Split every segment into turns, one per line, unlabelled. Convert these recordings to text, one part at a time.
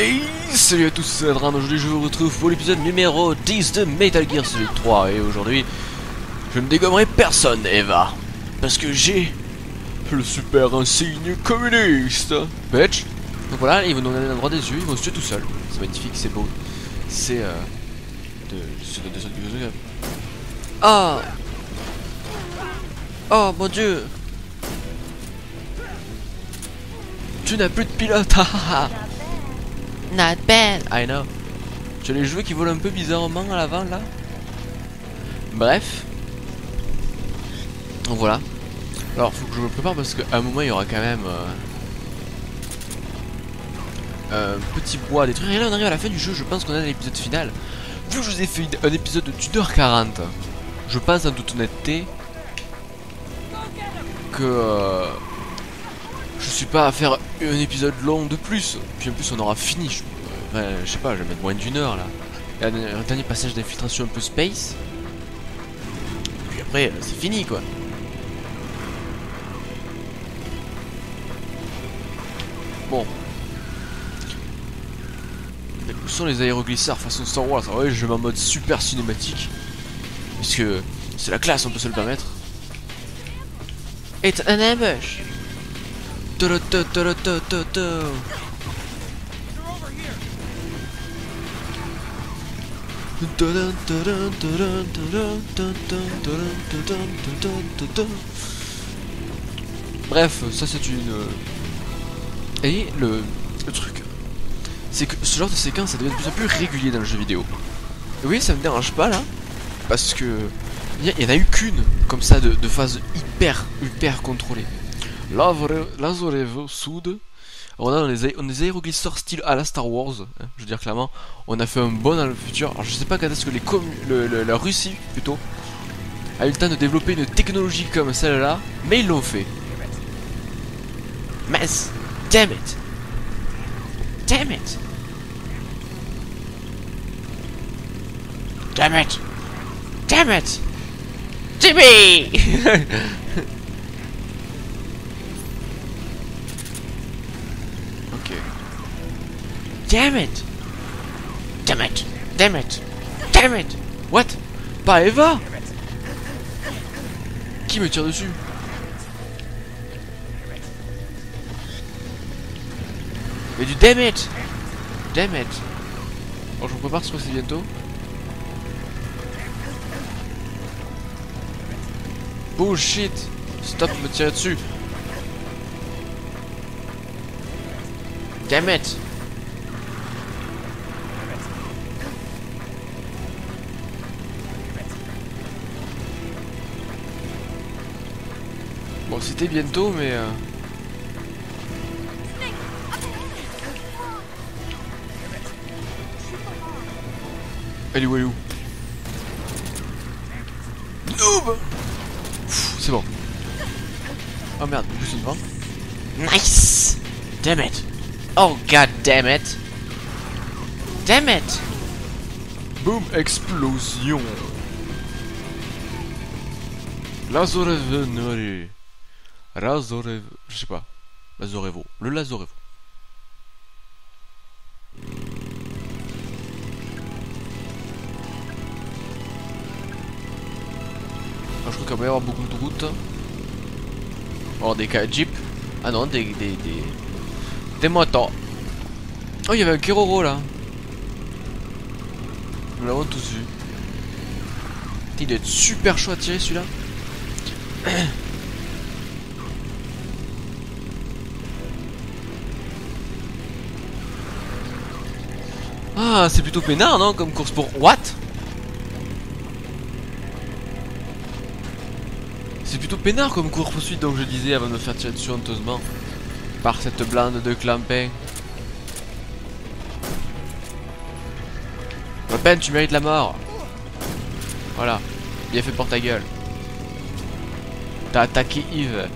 Et salut à tous, c'est Adranmelech. Aujourd'hui je vous retrouve pour l'épisode numéro 10 de Metal Gear Solid 3. Et aujourd'hui, je ne dégommerai personne, Eva. Parce que j'ai le super insigne communiste. Bitch. Donc voilà, ils vont nous donner un droit des yeux, ils vont se tuer tout seuls. C'est magnifique, c'est beau. C'est Ah. Oh mon dieu. Tu n'as plus de pilote. Not bad, I know. Tu as les cheveux qui volent un peu bizarrement à l'avant là. Bref. Donc voilà. Alors faut que je me prépare parce qu'à un moment il y aura quand même un petit bois, des trucs. Et là on arrive à la fin du jeu, je pense qu'on a l'épisode final. Vu que je vous ai fait un épisode de 1h40, je pense en toute honnêteté que je suis pas à faire un épisode long de plus. Puis en plus on aura fini. Je sais pas, je vais mettre moins d'une heure là. Il y a un dernier passage d'infiltration un peu space. Puis après c'est fini quoi. Bon. Où sont les aéroglisseurs façon Star Wars? Ah ouais, je vais en mode super cinématique. Puisque c'est la classe, on peut se le permettre. It's an ambush. Bref, ça c'est une... Et le truc, c'est que ce genre de séquence ça devient de plus en plus régulier dans le jeu vidéo. Et oui, ça me dérange pas là, parce que il y en a eu qu'une comme ça de phase hyper contrôlée. Là, vous sud. On a des aéroglisseurs style à la Star Wars, hein, je veux dire clairement, on a fait un bon dans le futur. Alors je sais pas quand est-ce que la Russie plutôt a eu le temps de développer une technologie comme celle-là, mais ils l'ont fait. Mess, damn it, damn it, damn it, damn it, Jimmy. Damn it! Damn it! Damn it! Damn it! What? Pas Eva? Qui me tire dessus? Mais du damn it! Damn it! Bon, je vous prépare, je crois que c'est bientôt. Bullshit! Stop de me tirer dessus! Damn it! Bon, c'était bientôt, mais elle est où, elle est où? Noob! C'est bon. Oh merde, je suis devant. Nice! Damn it! Oh god damn it! Damn it! Boom! Explosion! Lazorevo. Razorevo. Je sais pas. Lazorevo. Le Lazorevo. Alors, je crois qu'il va y avoir beaucoup de routes. Oh, des jeeps. Ah non, des motos. Oh, il y avait un Keroro là. Nous l'avons tous vu. Il doit être super chaud à tirer celui-là. Ah, c'est plutôt peinard, non? Comme course pour... What? C'est plutôt peinard comme course poursuite, donc je disais avant de me faire tirer dessus honteusement par cette blinde de clampin. À peine, tu mérites la mort. Voilà, bien fait pour ta gueule. T'as attaqué Yves.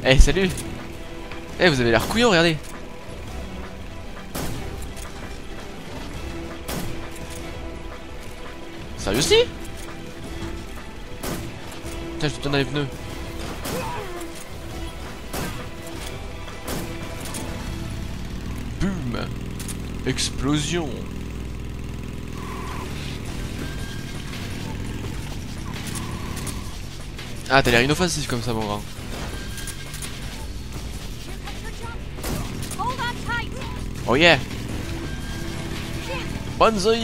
Eh, hey, salut. Eh, hey, vous avez l'air couillon, regardez. Sérieux aussi? Tiens, je te donne dans les pneus. Explosion. Ah, t'as l'air inoffensif comme ça, mon grand. Oh yeah. Banzai.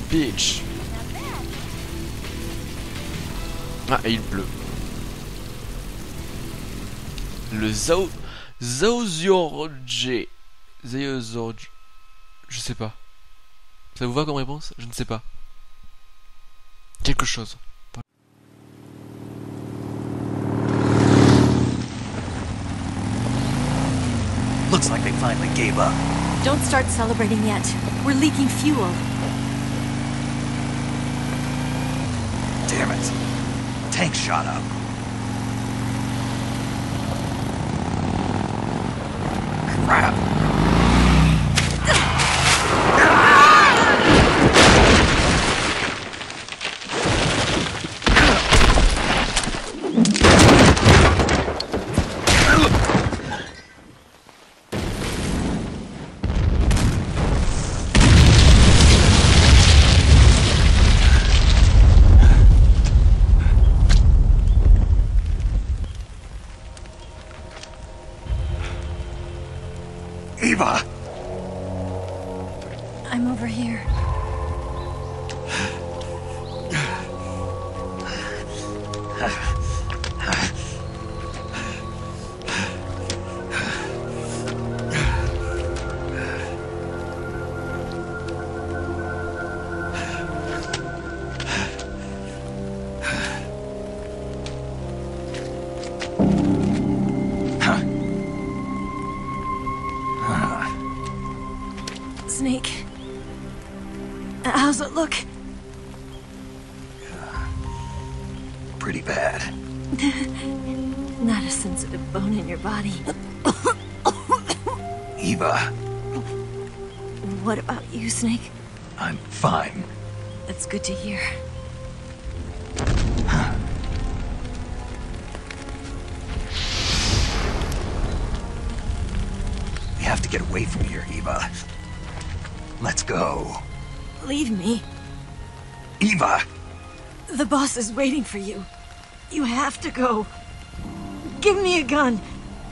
Peach. Ah, et il pleut. Le Zaozorje. Zaozorje. Je sais pas. Ça vous va comme réponse? Je ne sais pas. Quelque chose.
Looks like they finally gave up.
Don't start celebrating yet. We're leaking fuel.
Damn it. Tank shot up. Crap. Eva!
I'm over here. Snake. How's it look?
Pretty bad.
Not a sensitive bone in your body.
Eva,
What about you, Snake?
I'm fine.
That's good to hear.
We have to get away from here, Eva. Let's go.
Leave me.
Eva!
The boss is waiting for you. You have to go. Give me a gun.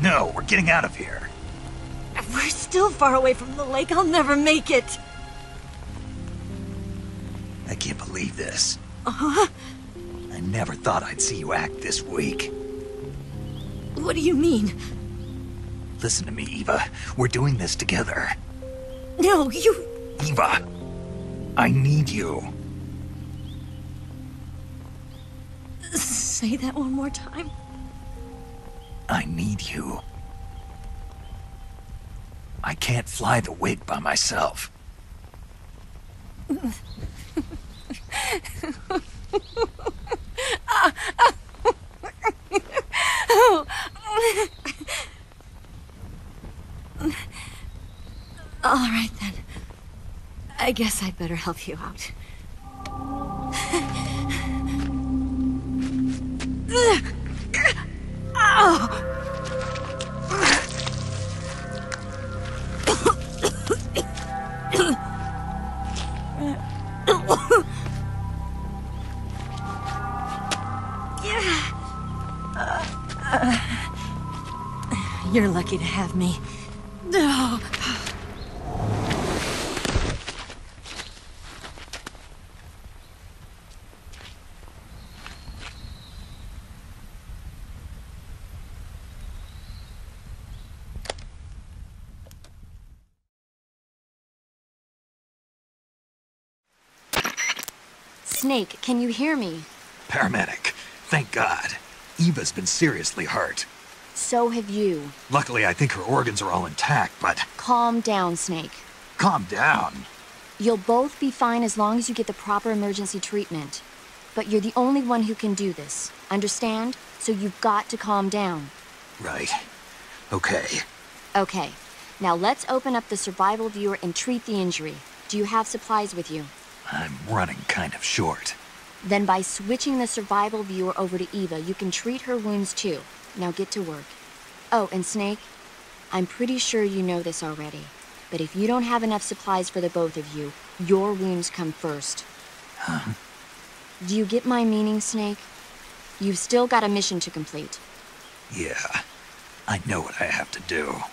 No, we're getting out of here.
We're still far away from the lake. I'll never make it.
I can't believe this.
Uh-huh.
I never thought I'd see you act this weak.
What do you mean?
Listen to me, Eva. We're doing this together.
No, you...
Eva! I need you.
Say that one more time.
I need you. I can't fly the wig by myself.
All right, then. I guess I'd better help you out. You're lucky to have me. No.
Snake, can you hear me?
Paramedic. Thank God. Eva's been seriously hurt.
So have you.
Luckily, I think her organs are all intact, but...
Calm down, Snake.
Calm down.
You'll both be fine as long as you get the proper emergency treatment. But you're the only one who can do this. Understand? So you've got to calm down.
Right. Okay.
Okay. Now let's open up the survival viewer and treat the injury. Do you have supplies with you?
I'm running kind of short.
Then by switching the survival viewer over to Eva, you can treat her wounds too. Now get to work. Oh, and Snake, I'm pretty sure you know this already, but if you don't have enough supplies for the both of you, your wounds come first.
Huh?
Do you get my meaning, Snake? You've still got a mission to complete.
Yeah, I know what I have to do.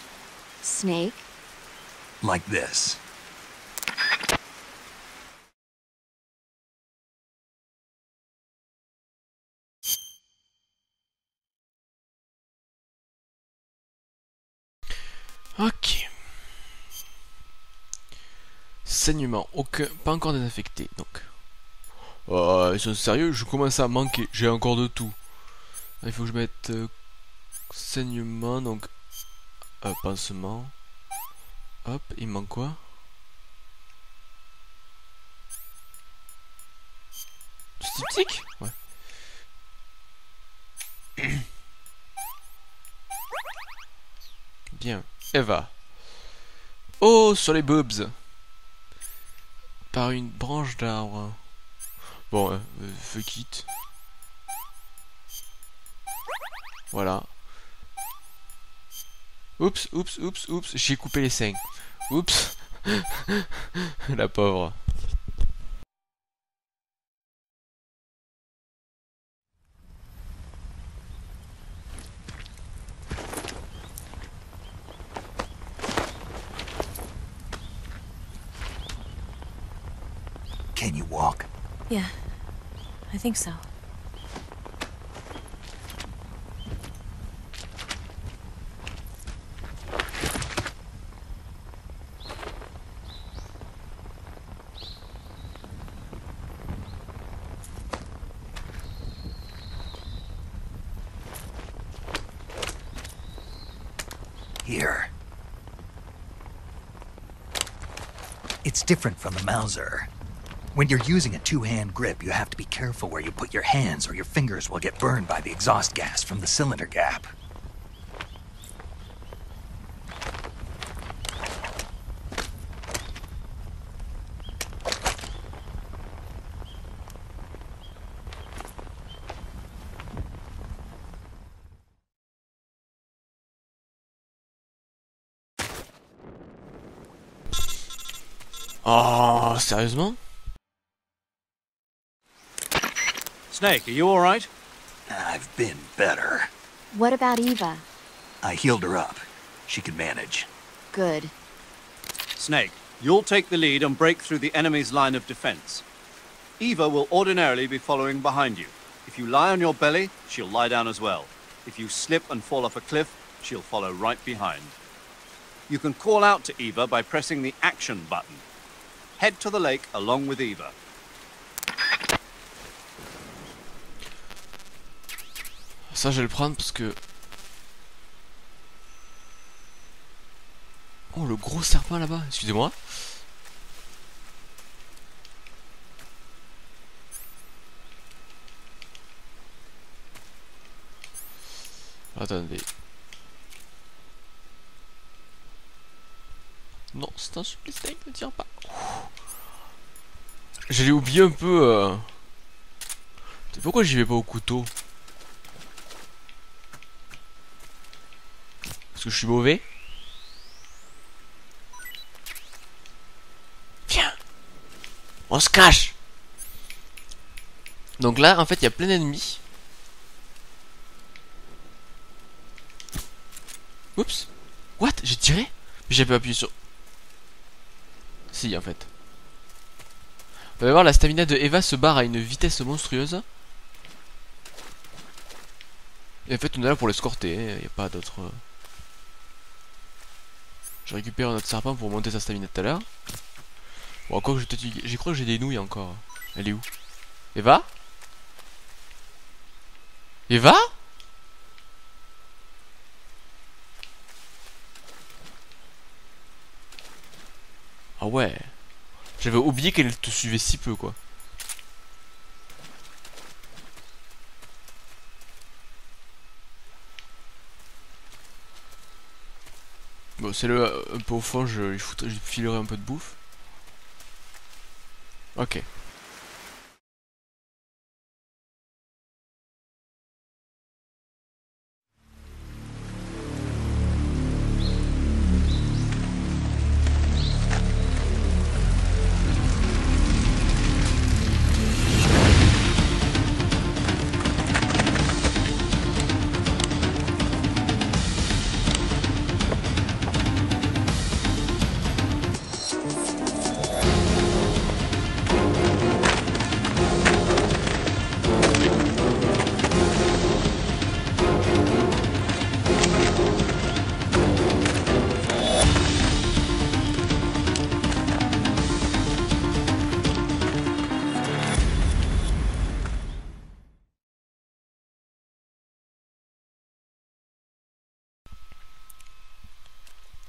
Snake?
Like this.
Ok. Saignement, aucun, pas encore désinfecté, donc. Ils sont sérieux, je commence à manquer, j'ai encore de tout. Il faut que je mette saignement, donc pansement. Hop, il me manque quoi? Styptique? Ouais. Bien, Eva. Oh, sur les boobs. Par une branche d'arbre. Bon, fuck it. Voilà. Oups, oups, oups, oups, j'ai coupé les seins. Oups. La pauvre.
Can you walk?
Yeah, I think so.
Here. It's different from the Mauser. When you're using a two-hand grip, you have to be careful where you put your hands or your fingers will get burned by the exhaust gas from the cylinder gap.
Oh, sérieusement?
Snake, are you alright?
I've been better.
What about Eva?
I healed her up. She can manage.
Good.
Snake, you'll take the lead and break through the enemy's line of defense. Eva will ordinarily be following behind you. If you lie on your belly, she'll lie down as well. If you slip and fall off a cliff, she'll follow right behind. You can call out to Eva by pressing the action button. Head to the lake along with Eva.
Ça, je vais le prendre parce que... Oh, le gros serpent là-bas, excusez-moi. Attendez. Non, c'est un supplice, ne tire pas. Je l'ai oublié un peu. Pourquoi j'y vais pas au couteau? Parce que je suis mauvais. Viens, on se cache. Donc là, en fait, il y a plein d'ennemis. Oups. What? J'ai tiré? Mais j'ai pas appuyé sur... Si, en fait. On va voir, la stamina de Eva se barre à une vitesse monstrueuse. Et en fait, on est là pour l'escorter, il n'y a pas d'autre... Je récupère notre serpent pour monter sa stamina tout à l'heure. Bon, encore que j'y crois que j'ai des nouilles encore. Elle est où? Eva? Eva? Ah ouais. J'avais oublié qu'elle te suivait si peu, quoi. Bon, c'est le un peu au fond, je filerai un peu de bouffe. Ok.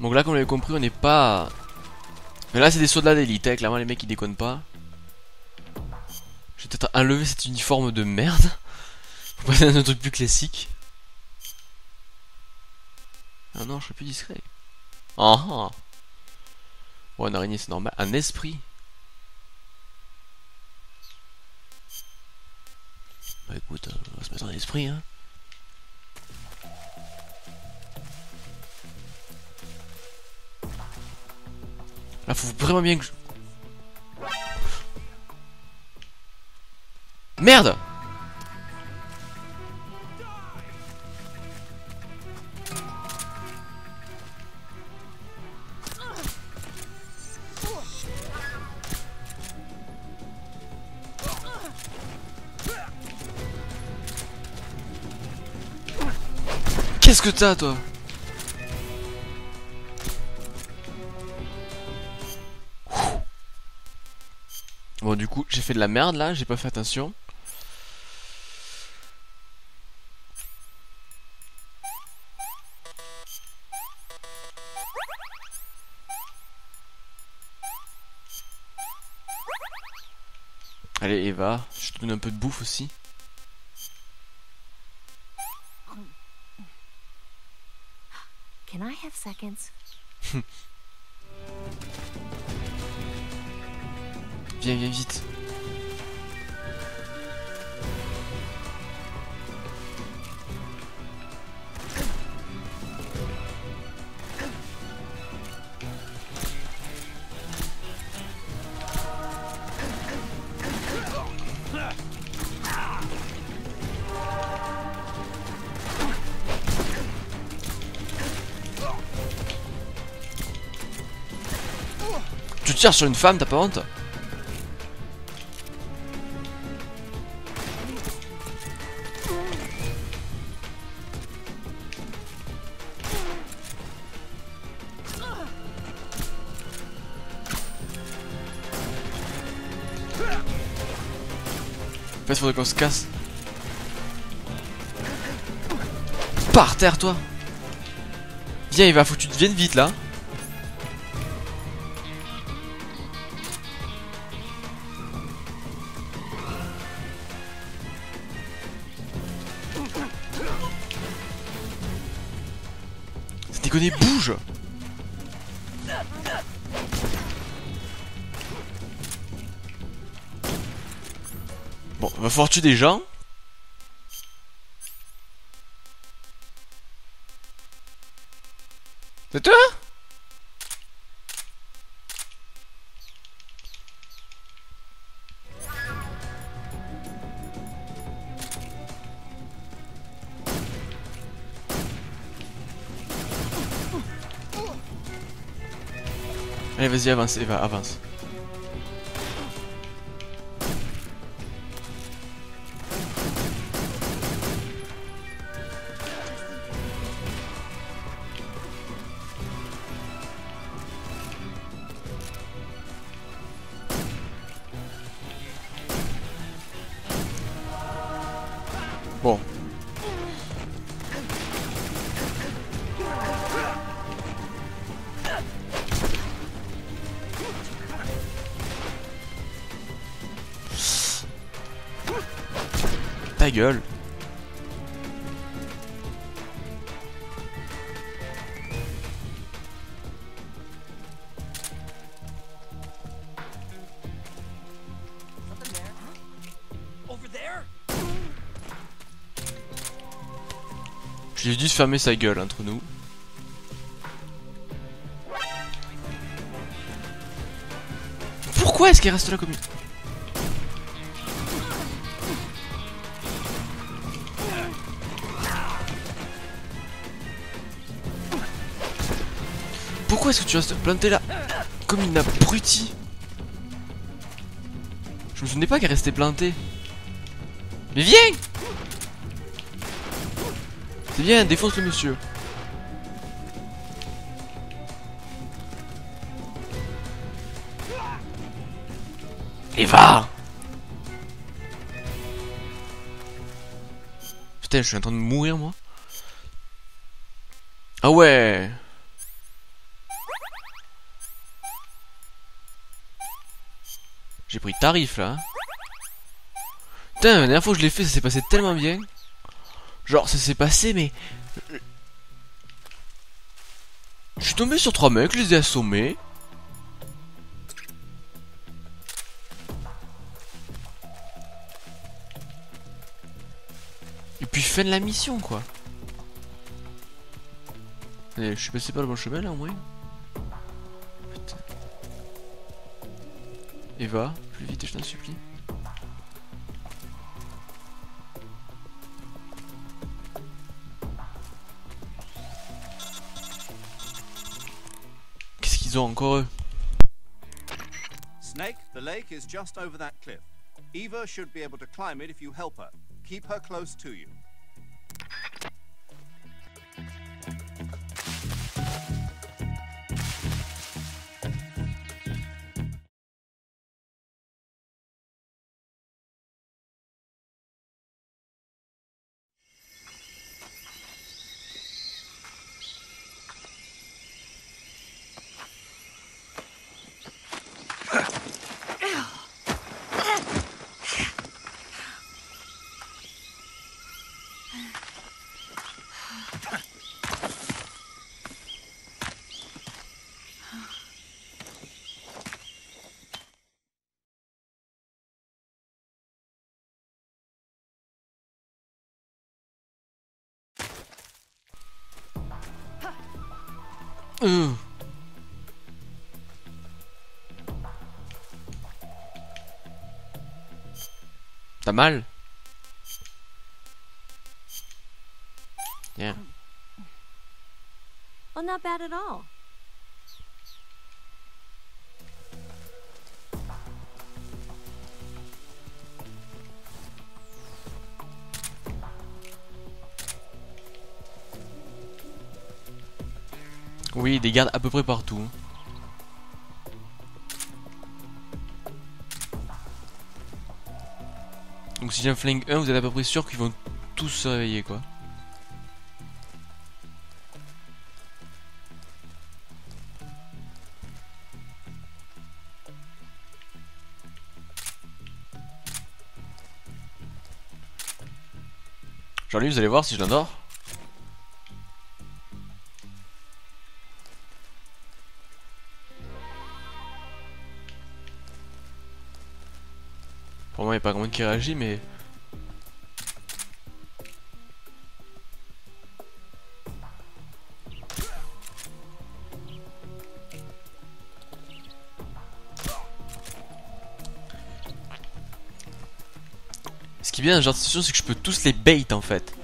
Donc là, comme vous l'avez compris, on n'est pas... Mais là, c'est des soldats d'élite, hein. Clairement, les mecs, ils déconnent pas. Je vais peut-être enlever cet uniforme de merde. Pour passer à un truc plus classique. Ah non, je serais plus discret. Ah ah. Ouais, une araignée, c'est normal. Un esprit. Bah écoute, on va se mettre en esprit, hein. Là, faut vraiment bien que je... Merde! Qu'est-ce que t'as, toi? Bon, du coup, j'ai fait de la merde là, j'ai pas fait attention. Allez, Eva, je te donne un peu de bouffe aussi.
Can I have seconds?
Viens, viens vite. Tu tires sur une femme, t'as pas honte? En fait, faudrait qu'on se casse. Par terre, toi. Viens, il va, faut que tu te viennes vite là. C'est déconné, bouge. Bon, va falloir tuer des gens. C'est toi? Allez, vas-y, avance, Eva, avance. Bon. Ta gueule. J'ai dû se fermer sa gueule entre nous. Pourquoi est-ce qu'il reste là comme... Pourquoi est-ce que tu restes planté là comme une abruti? Je me souvenais pas qu'elle restait plantée. Mais viens! C'est bien, défonce le monsieur. Et va! Putain, je suis en train de mourir moi. Ah ouais! J'ai pris tarif là. Putain, la dernière fois que je l'ai fait, ça s'est passé tellement bien. Genre, ça s'est passé, mais... Je suis tombé sur 3 mecs, je les ai assommés. Et puis fin de la mission, quoi. Allez, je suis passé par le bon chemin là, au moins. Putain. Eva, plus vite, je t'en supplie. Qu'est-ce qu'ils ont encore eux?
Snake, the lake is just over that cliff. Eva should be able to climb it if you help her. Keep her close to you.
T'as mal? Tiens.
Well, not bad at all.
Oui, des gardes à peu près partout. Donc si j'ai un flingue 1, vous êtes à peu près sûr qu'ils vont tous se réveiller, quoi. Genre lui, vous allez voir si je l'endors. Pour moi, il n'y a pas grand monde qui réagit, mais... Ce qui est bien dans ce genre de situation, c'est que je peux tous les bait en fait.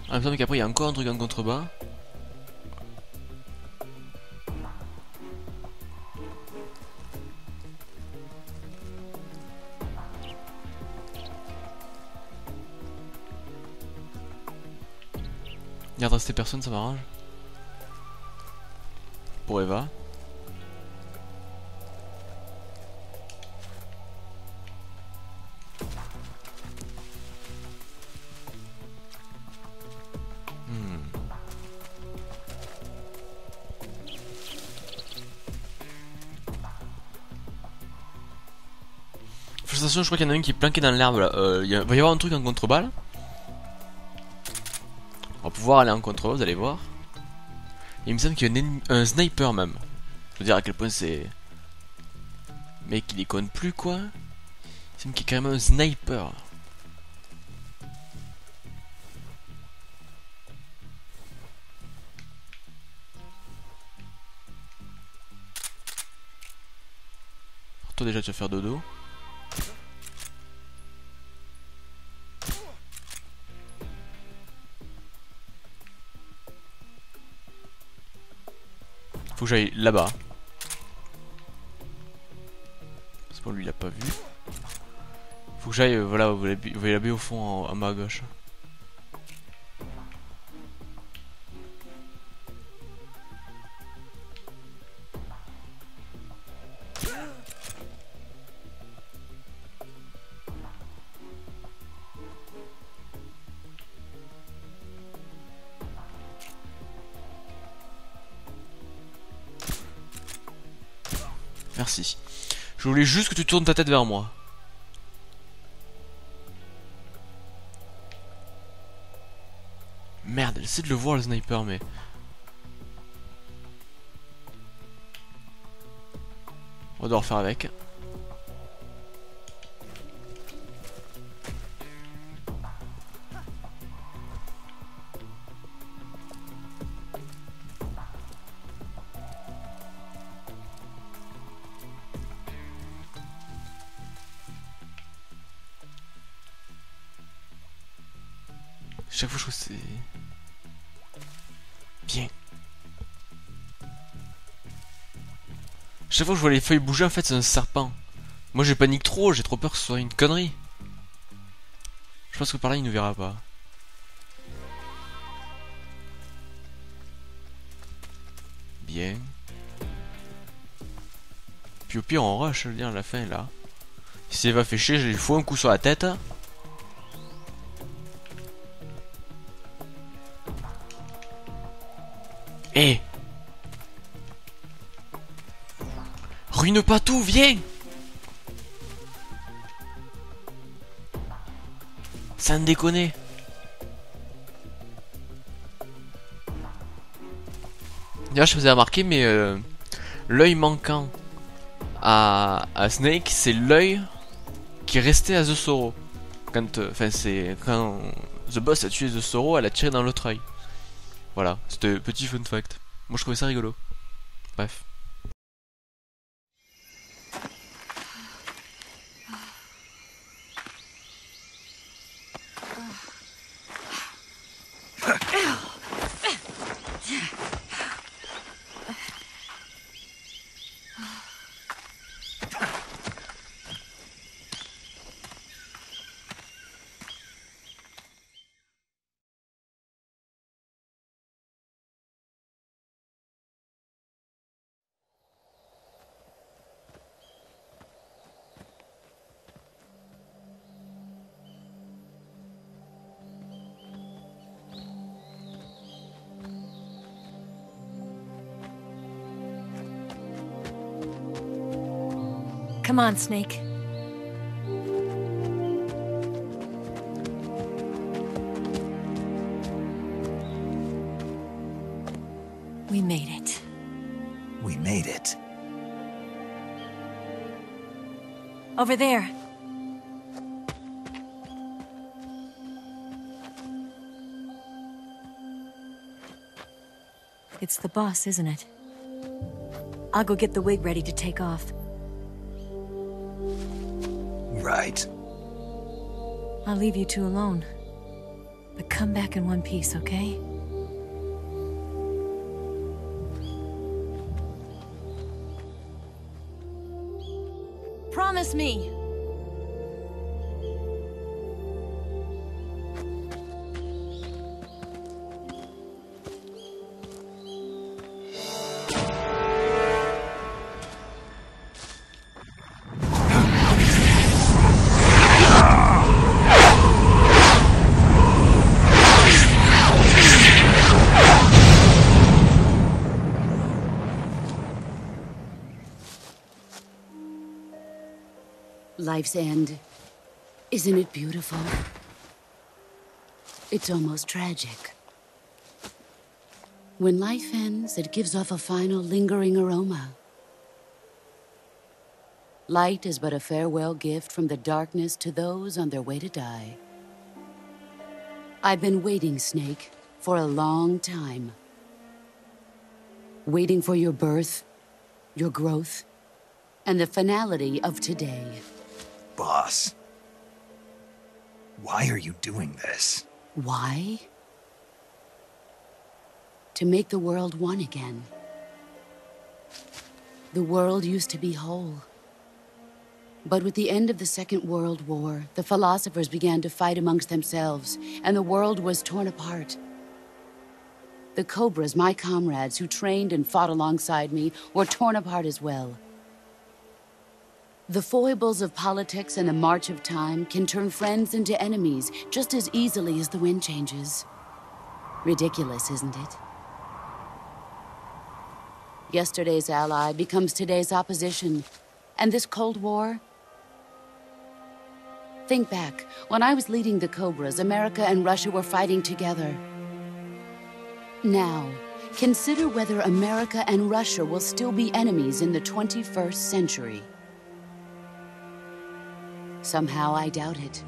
En même temps qu'après, il y a encore un truc en contrebas. Il y a de rester personne, ça m'arrange. Pour Eva. Attention, je crois qu'il y en a un qui est planqué dans l'herbe là. Il va y avoir un truc en contrebas là. On va pouvoir aller en contrebas, vous allez voir. Et il me semble qu'il y a un sniper même. Je veux dire à quel point c'est... Mec, il déconne plus quoi. Il me semble qu'il y a carrément un sniper. Toi déjà tu vas faire dodo. Faut que j'aille là-bas. C'est bon, lui il a pas vu. Faut que j'aille, voilà, vous voyez la baie au fond en bas à gauche. Merci. Je voulais juste que tu tournes ta tête vers moi. Merde, j'essaie de le voir le sniper, mais... On va devoir faire avec. Chaque fois je trouve que c'est... Bien. Chaque fois que je vois les feuilles bouger, en fait c'est un serpent. Moi je panique trop, j'ai trop peur que ce soit une connerie. Je pense que par là il ne verra pas. Bien. Puis au pire on rush, je veux dire, à la fin là. Si elle va faire chier, je lui fous un coup sur la tête. Eh! Ruine pas tout, viens! Sans déconner. D'ailleurs, je vous ai remarqué, mais l'œil manquant à Snake, c'est l'œil qui est resté à The Sorrow. Quand, c'est quand The Boss a tué The Sorrow, elle a tiré dans l'autre œil. Voilà, c'était petit fun fact. Moi je trouvais ça rigolo. Bref.
Come on, Snake. We made it.
We made it.
Over there. It's the boss, isn't it? I'll go get the wig ready to take off.
Right.
I'll leave you two alone. But come back in one piece, okay? Promise me!
Life's end. Isn't it beautiful? It's almost tragic. When life ends, it gives off a final lingering aroma. Light is but a farewell gift from the darkness to those on their way to die. I've been waiting, Snake, for a long time. Waiting for your birth, your growth, and the finality of today.
Boss. Why are you doing this?
Why? To make the world one again. The world used to be whole. But with the end of the Second World War, the philosophers began to fight amongst themselves, and the world was torn apart. The Cobras, my comrades who trained and fought alongside me, were torn apart as well. The foibles of politics and the march of time can turn friends into enemies just as easily as the wind changes. Ridiculous, isn't it? Yesterday's ally becomes today's opposition. And this Cold War? Think back. When I was leading the Cobras, America and Russia were fighting together. Now, consider whether America and Russia will still be enemies in the 21st century. Somehow I doubt it.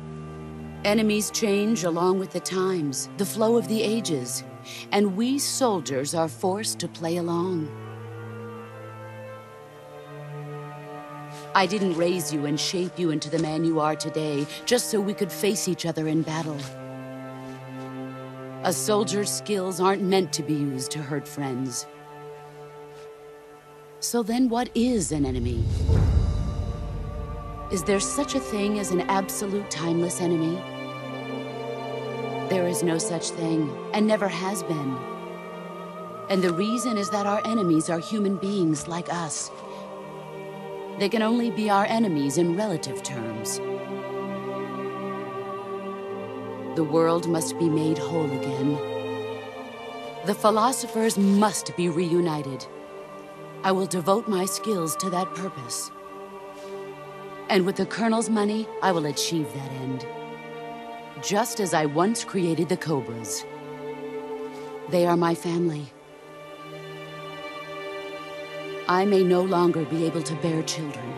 Enemies change along with the times, the flow of the ages, and we soldiers are forced to play along. I didn't raise you and shape you into the man you are today just so we could face each other in battle. A soldier's skills aren't meant to be used to hurt friends. So then what is an enemy? Is there such a thing as an absolute timeless enemy? There is no such thing, and never has been. And the reason is that our enemies are human beings like us. They can only be our enemies in relative terms. The world must be made whole again. The philosophers must be reunited. I will devote my skills to that purpose. And with the Colonel's money, I will achieve that end. Just as I once created the Cobras. They are my family. I may no longer be able to bear children,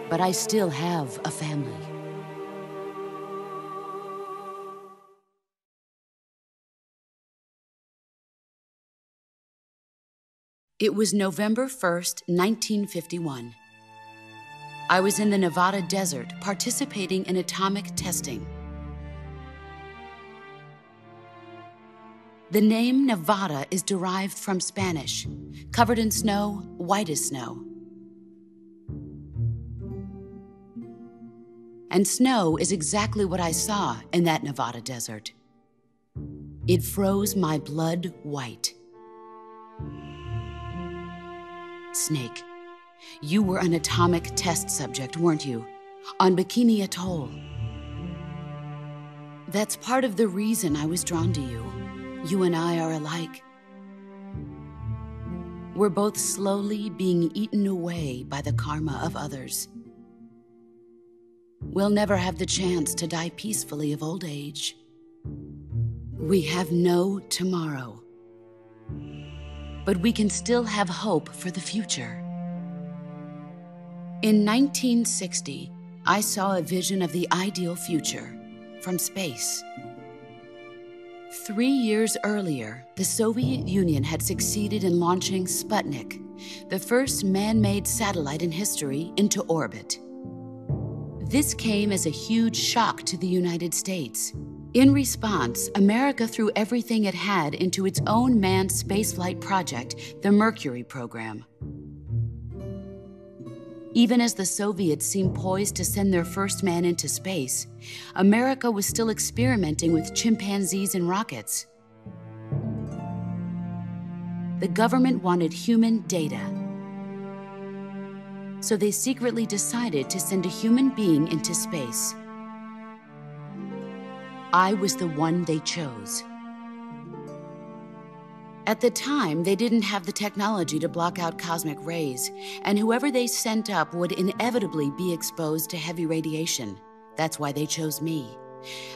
but I still have a family. It was November 1st, 1951. I was in the Nevada desert participating in atomic testing. The name Nevada is derived from Spanish, covered in snow, white as snow. And snow is exactly what I saw in that Nevada desert. It froze my blood white. Snake, you were an atomic test subject, weren't you? On Bikini Atoll. That's part of the reason I was drawn to you. You and I are alike. We're both slowly being eaten away by the karma of others. We'll never have the chance to die peacefully of old age. We have no tomorrow. But we can still have hope for the future. In 1960, I saw a vision of the ideal future from space. 3 years earlier, the Soviet Union had succeeded in launching Sputnik, the first man-made satellite in history, into orbit. This came as a huge shock to the United States. In response, America threw everything it had into its own manned spaceflight project, the Mercury program. Even as the Soviets seemed poised to send their first man into space, America was still experimenting with chimpanzees and rockets. The government wanted human data. So they secretly decided to send a human being into space. I was the one they chose. At the time, they didn't have the technology to block out cosmic rays, and whoever they sent up would inevitably be exposed to heavy radiation. That's why they chose me.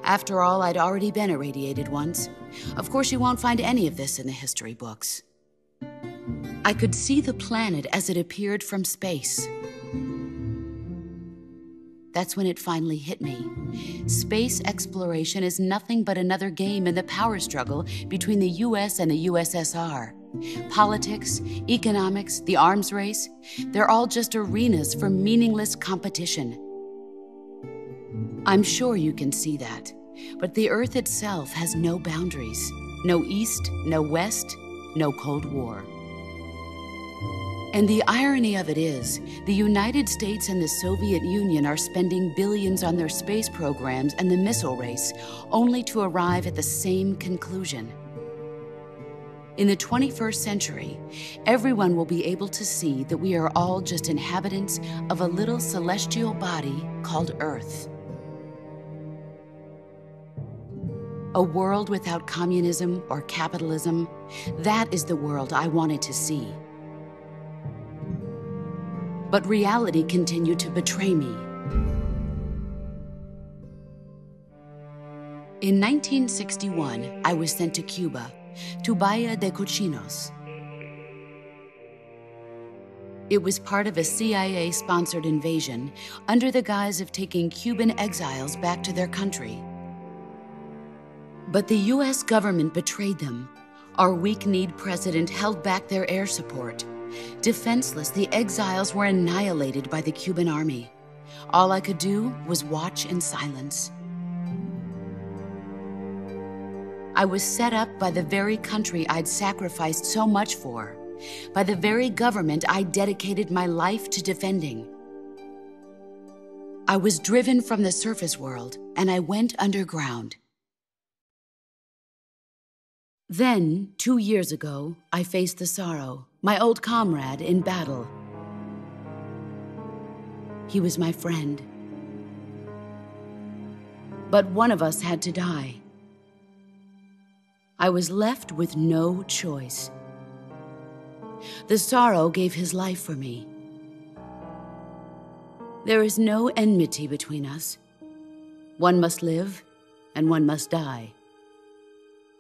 After all, I'd already been irradiated once. Of course, you won't find any of this in the history books. I could see the planet as it appeared from space. That's when it finally hit me. Space exploration is nothing but another game in the power struggle between the US and the USSR. Politics, economics, the arms race, they're all just arenas for meaningless competition. I'm sure you can see that, but the Earth itself has no boundaries. No East, no West, no Cold War. And the irony of it is, the United States and the Soviet Union are spending billions on their space programs and the missile race, only to arrive at the same conclusion. In the 21st century, everyone will be able to see that we are all just inhabitants of a little celestial body called Earth. A world without communism or capitalism, that is the world I wanted to see. But reality continued to betray me. In 1961, I was sent to Cuba, to Bahia de Cochinos. It was part of a CIA-sponsored invasion under the guise of taking Cuban exiles back to their country. But the US government betrayed them. Our weak-kneed president held back their air support. Defenseless, the exiles were annihilated by the Cuban army. All I could do was watch in silence. I was set up by the very country I'd sacrificed so much for, by the very government I dedicated my life to defending. I was driven from the surface world, and I went underground. Then, 2 years ago, I faced the sorrow, my old comrade in battle. He was my friend. But one of us had to die. I was left with no choice. The sorrow gave his life for me. There is no enmity between us. One must live, and one must die.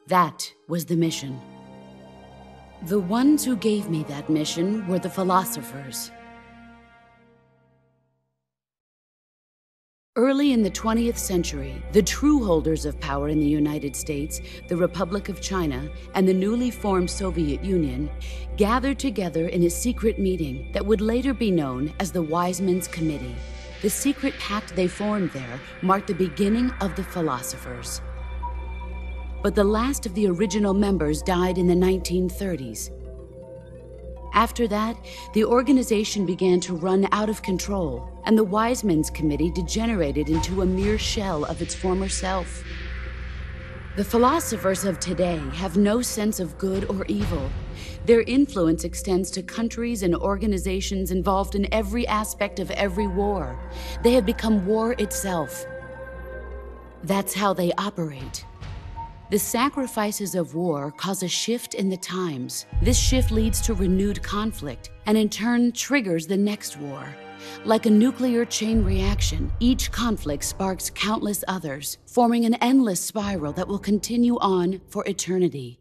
That was the mission. The ones who gave me that mission were the philosophers. Early in the 20th century, the true holders of power in the United States, the Republic of China, and the newly formed Soviet Union gathered together in a secret meeting that would later be known as the Wise Men's Committee. The secret pact they formed there marked the beginning of the philosophers. But the last of the original members died in the 1930s. After that, the organization began to run out of control, and the Wise Men's Committee degenerated into a mere shell of its former self. The philosophers of today have no sense of good or evil. Their influence extends to countries and organizations involved in every aspect of every war. They have become war itself. That's how they operate. The sacrifices of war cause a shift in the times. This shift leads to renewed conflict, and in turn triggers the next war. Like a nuclear chain reaction, each conflict sparks countless others, forming an endless spiral that will continue on for eternity.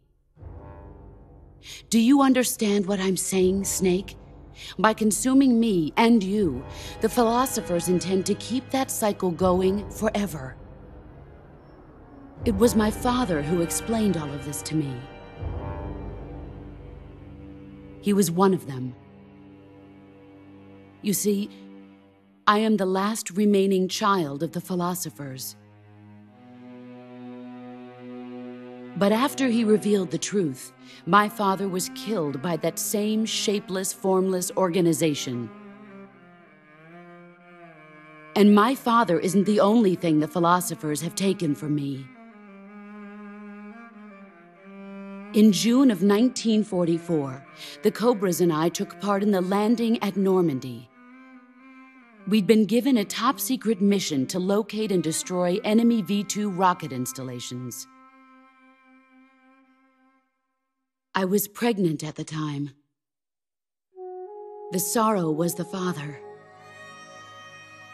Do you understand what I'm saying, Snake? By consuming me and you, the philosophers intend to keep that cycle going forever. It was my father who explained all of this to me. He was one of them. You see, I am the last remaining child of the philosophers. But after he revealed the truth, my father was killed by that same shapeless, formless organization. And my father isn't the only thing the philosophers have taken from me. In June of 1944, the Cobras and I took part in the landing at Normandy. We'd been given a top-secret mission to locate and destroy enemy V-2 rocket installations. I was pregnant at the time. The sorrow was the father.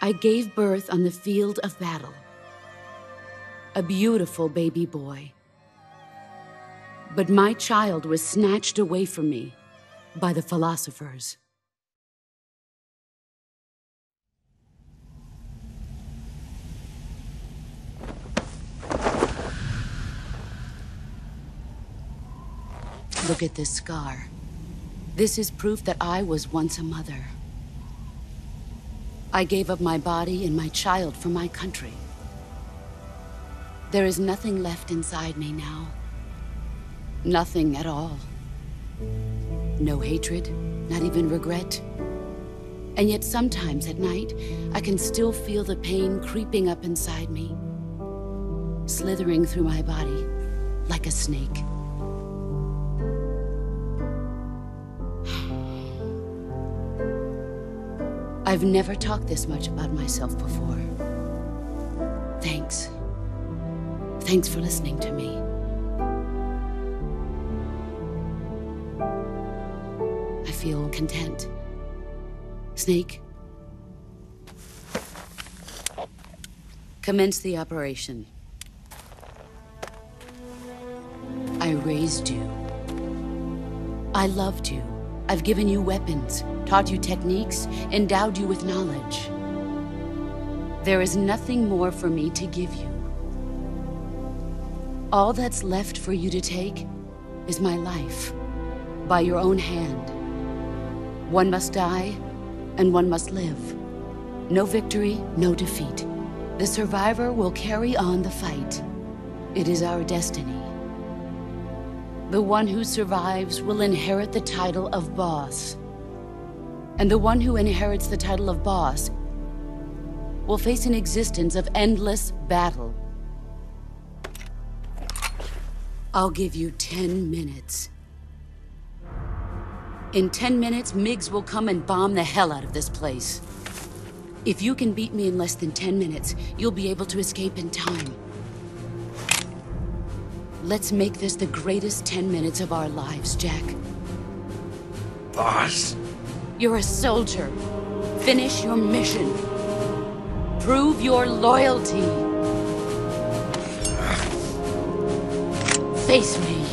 I gave birth on the field of battle. A beautiful baby boy. But my child was snatched away from me by the philosophers. Look at this scar. This is proof that I was once a mother. I gave up my body and my child for my country. There is nothing left inside me now. Nothing at all. No hatred, not even regret. And yet sometimes at night, I can still feel the pain creeping up inside me, slithering through my body like a snake. I've never talked this much about myself before. Thanks. Thanks for listening to me. I feel content. Snake, commence the operation. I raised you. I loved you. I've given you weapons, taught you techniques, endowed you with knowledge. There is nothing more for me to give you. All that's left for you to take is my life, by your own hand. One must die, and one must live. No victory, no defeat. The survivor will carry on the fight. It is our destiny. The one who survives will inherit the title of boss. And the one who inherits the title of boss will face an existence of endless battle. I'll give you 10 minutes. In 10 minutes, MiGs will come and bomb the hell out of this place. If you can beat me in less than 10 minutes, you'll be able to escape in time. Let's make this the greatest 10 minutes of our lives, Jack.
Boss.
You're a soldier. Finish your mission. Prove your loyalty. Face me.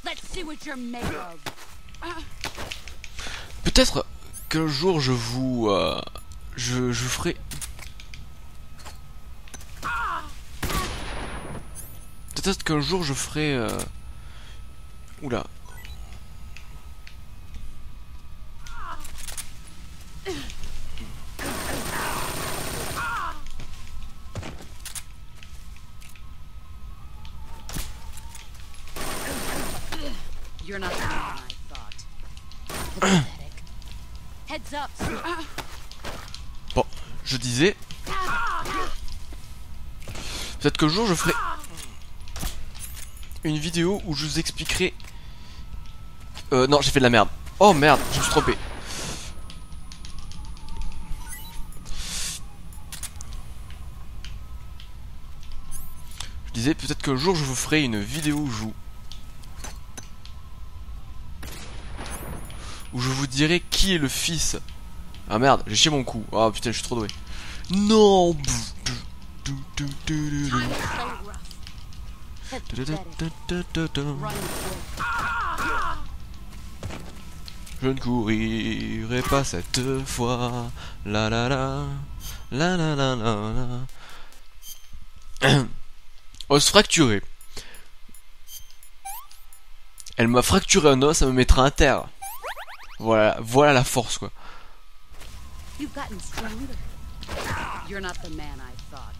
Let's see what you're made of.
Peut-être qu'un jour je vous je ferai peut-être qu'un jour je ferai oula.
You're not the man I thought. Pathetic. Heads up.
Bon, je disais peut-être qu'un jour je ferai une vidéo où je vous expliquerai non, j'ai fait de la merde. Oh merde, je me suis trompé. Je disais peut-être qu'un jour je vous ferai une vidéo où je vous dirai qui est le fils. Ah merde, j'ai chié mon coup. Oh putain, je suis trop doué. Non. Je ne courirai pas cette fois. La la la. La la la la la. Os fracturé. Elle m'a fracturé un os, ça me mettra à terre. Voilà la force quoi.
You've gotten stronger. You're not the man I thought.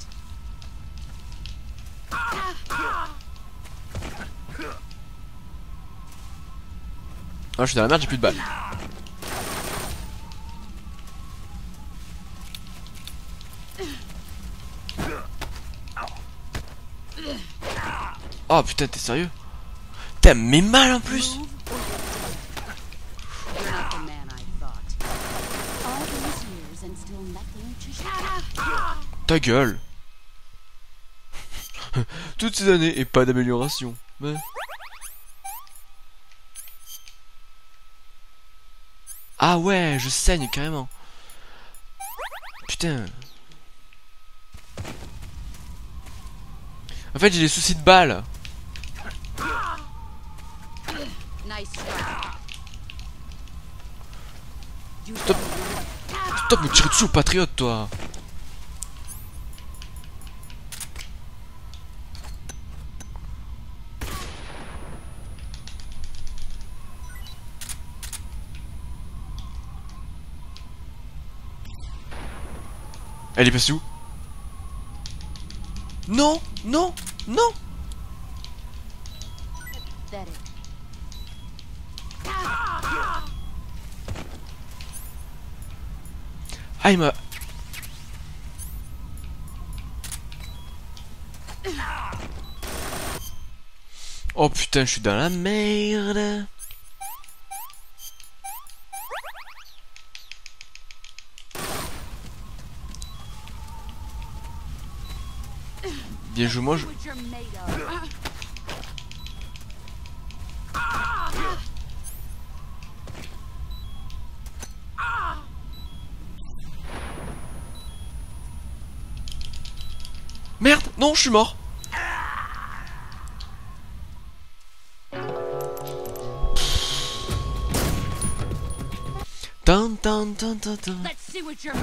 Ah, je suis dans la merde, j'ai plus de balles. Oh putain, t'es sérieux? T'as mis mal en plus. Ta gueule. Toutes ces années et pas d'amélioration. Mais... Ah ouais, je saigne carrément. Putain. En fait, j'ai des soucis de balles. Stop. Stop, me tirer dessus au patriote, toi. Elle est passée où? Non, non, non. Ah, il m'a... Oh putain, je suis dans la merde. Bien joué, moi je... Merde, non, je suis mort. Tan tan tan tan tan.
Let's see what you're...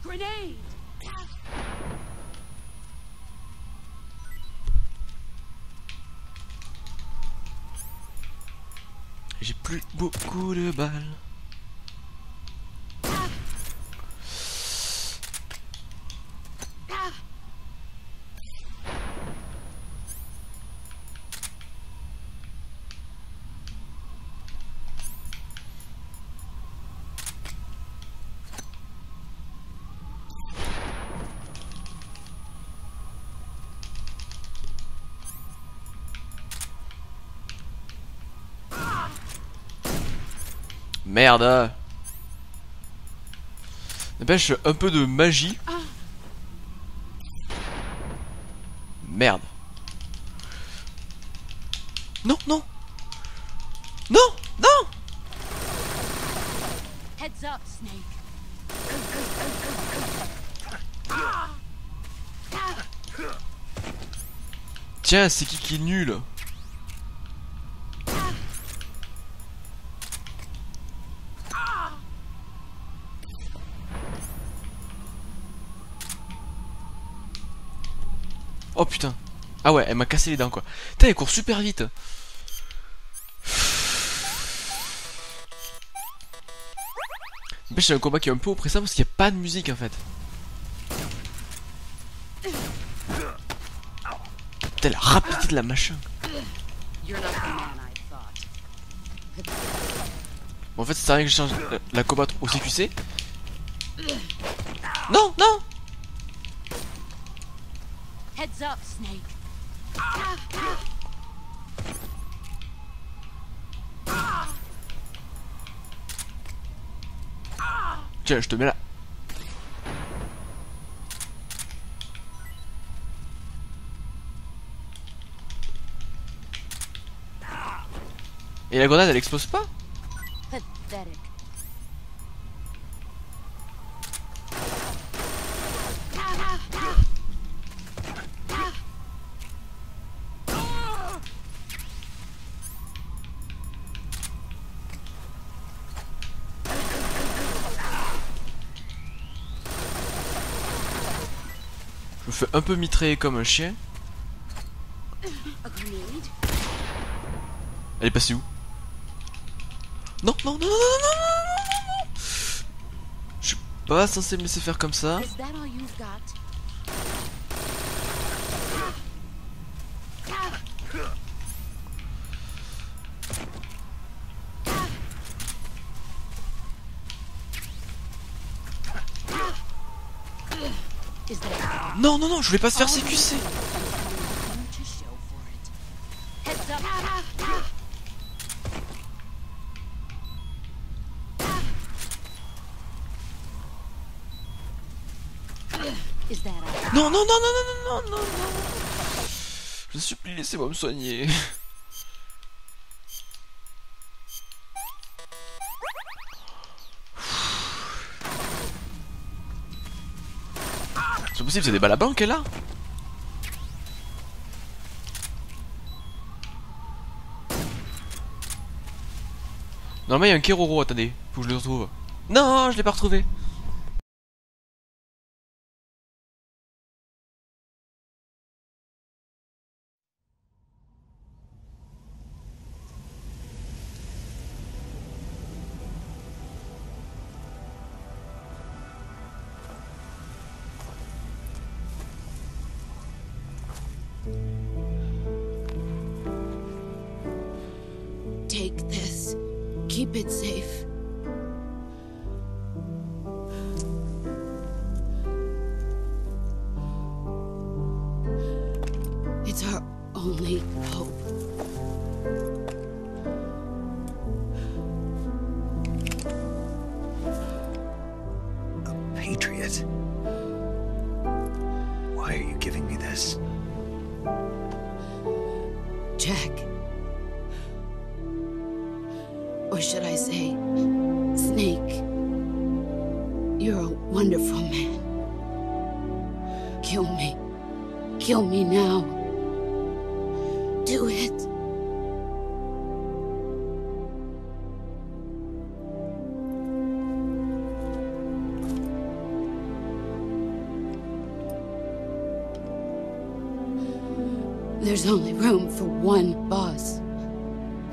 Grenade!
J'ai plus beaucoup de balles. Merde. N'empêche un peu de magie. Merde. Non, non. Non, non.
Heads up, Snake.
Tiens, c'est qui est nul? Oh putain. Ah ouais, elle m'a cassé les dents quoi. Putain, elle court super vite. C'est un combat qui est un peu oppressant parce qu'il n'y a pas de musique en fait. Putain, la rapidité de la machin. Bon, en fait, ça sert à rien que je change la combattre au CQC. Non, non.
Heads up, Snake.
Tiens, je te mets là. Et la grenade elle explose pas?
Pathetic.
Je me fais un peu mitrailler comme un chien. Elle est passée où? Non, non, non, non, non, non, non, non. Je suis pas censé me laisser faire comme ça.
Is that all you've got? Is that
Non, non, non, je voulais pas se faire CQC.
to show for it? Heads up. Is that all?
Non, non, non, non, non, non, non, non, non. Je supplie, laissez-moi me soigner. C'est possible, c'est des balles à banque qu'elle a. Normalement il y a un Keroro, attendez, faut que je le retrouve. Non, je l'ai pas retrouvé.
Take this. Keep it safe. only hope.
A patriot? Why are you giving me this?
Jack. Or should I say, Snake. You're a wonderful man. Kill me. Kill me now. Do it. There's only room for one boss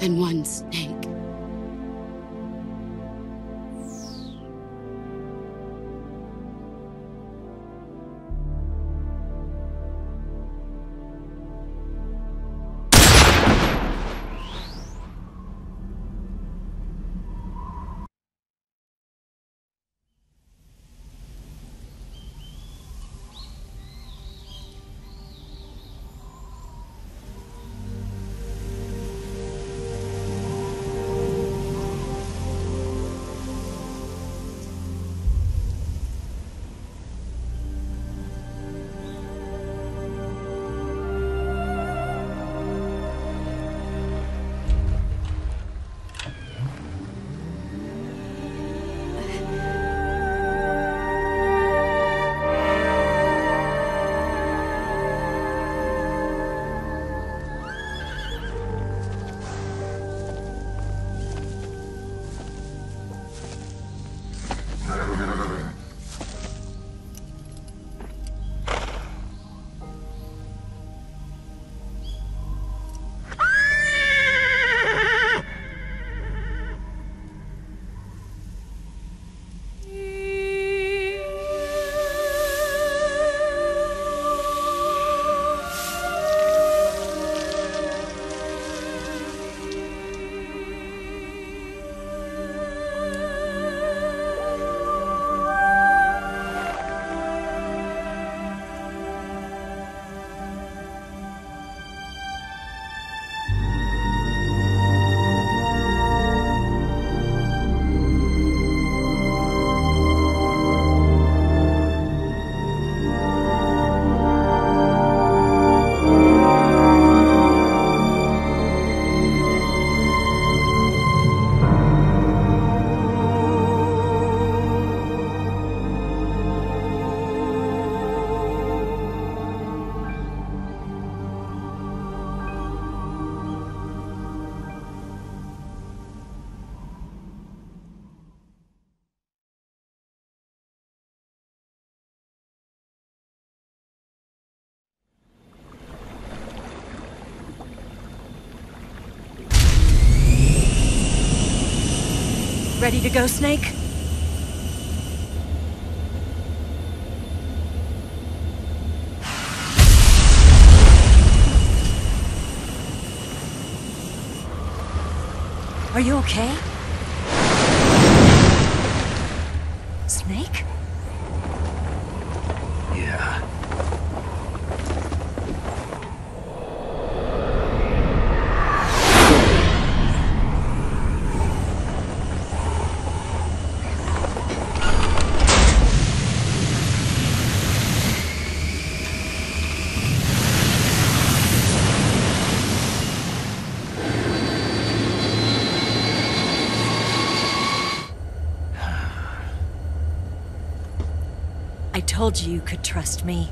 and one snake.
Ready to go, Snake? Are you okay? Snake?
Yeah.
I told you you could trust me.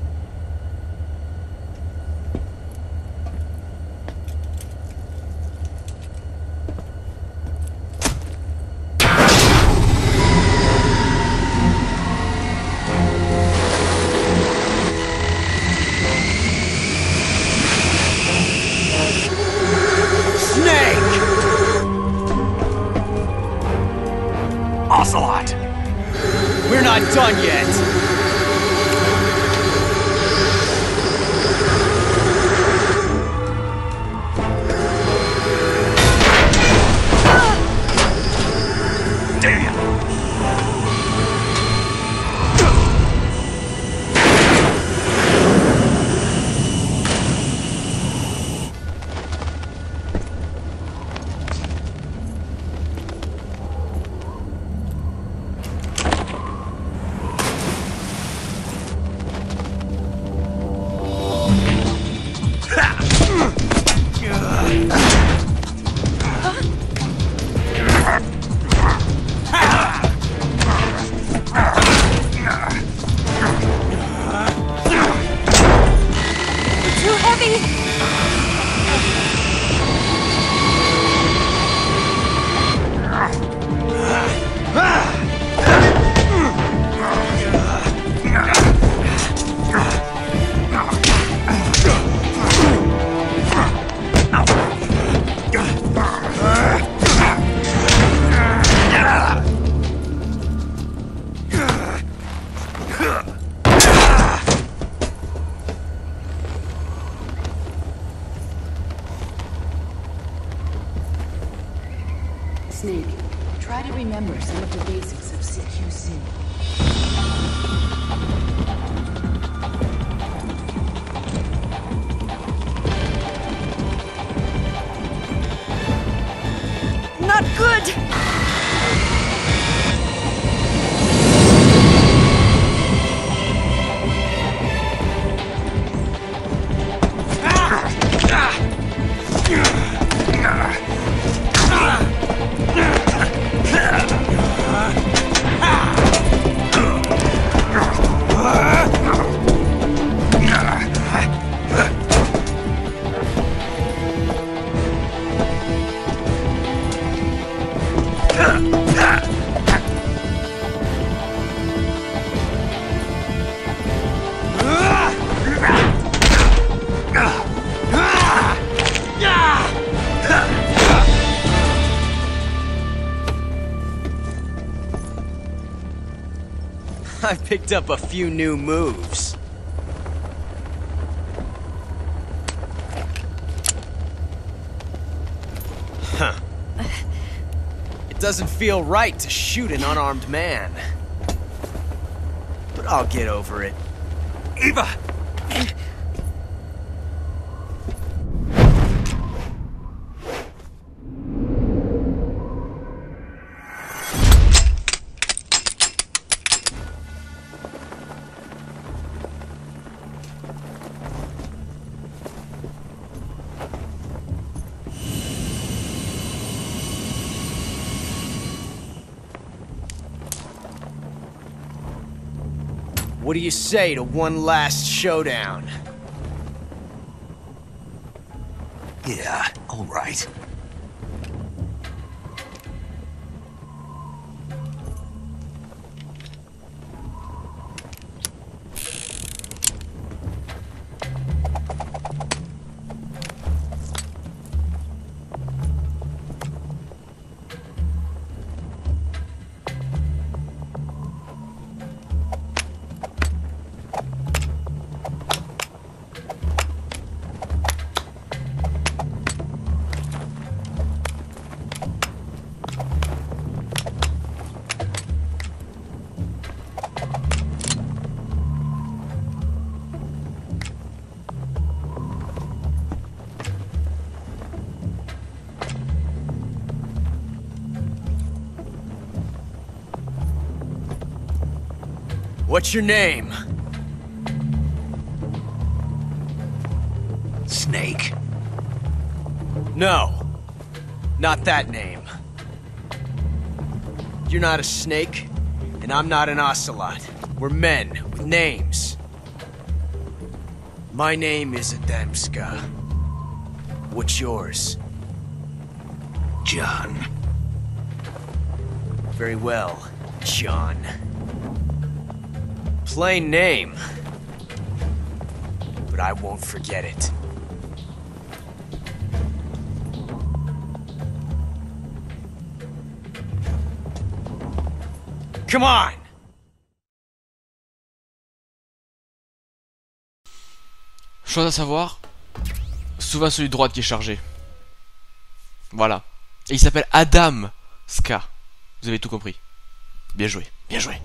Ocelot!
We're not done yet!
some of the basics of CQC.
Not good!
I picked up a few new moves. Huh. It doesn't feel right to shoot an unarmed man. But I'll get over it.
Eva!
What do you say to one last showdown?
Yeah, all right.
What's your name?
Snake.
No. Not that name. You're not a snake, and I'm not an ocelot. We're men with names. My name is Adamska. What's yours?
John.
Very well, John. Plain name. But I won't forget it. Come on!
Chose à savoir, souvent celui de droite qui est chargé. Voilà. Et il s'appelle Adam Ska. Vous avez tout compris. Bien joué, bien joué.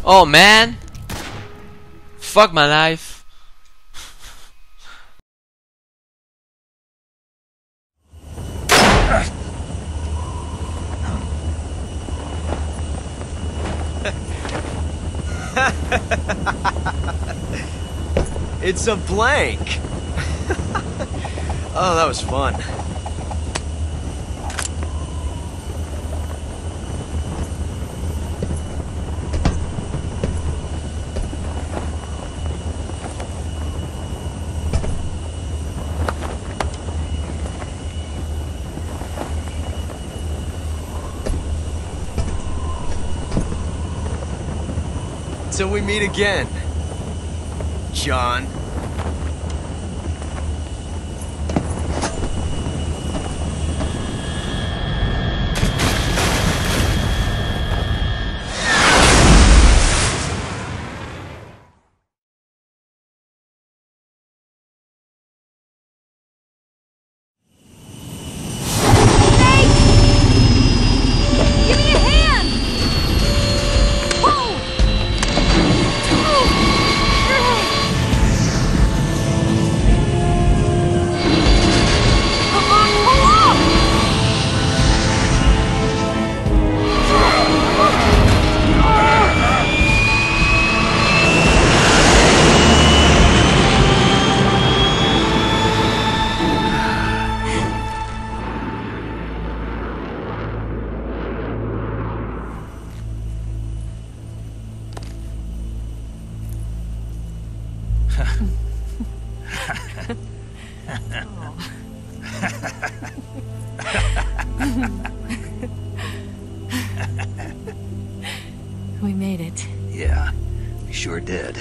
Oh man! Fuck my life!
It's a blank! Oh, that was fun. Till we meet again, John.
We made it.
Yeah, we sure did.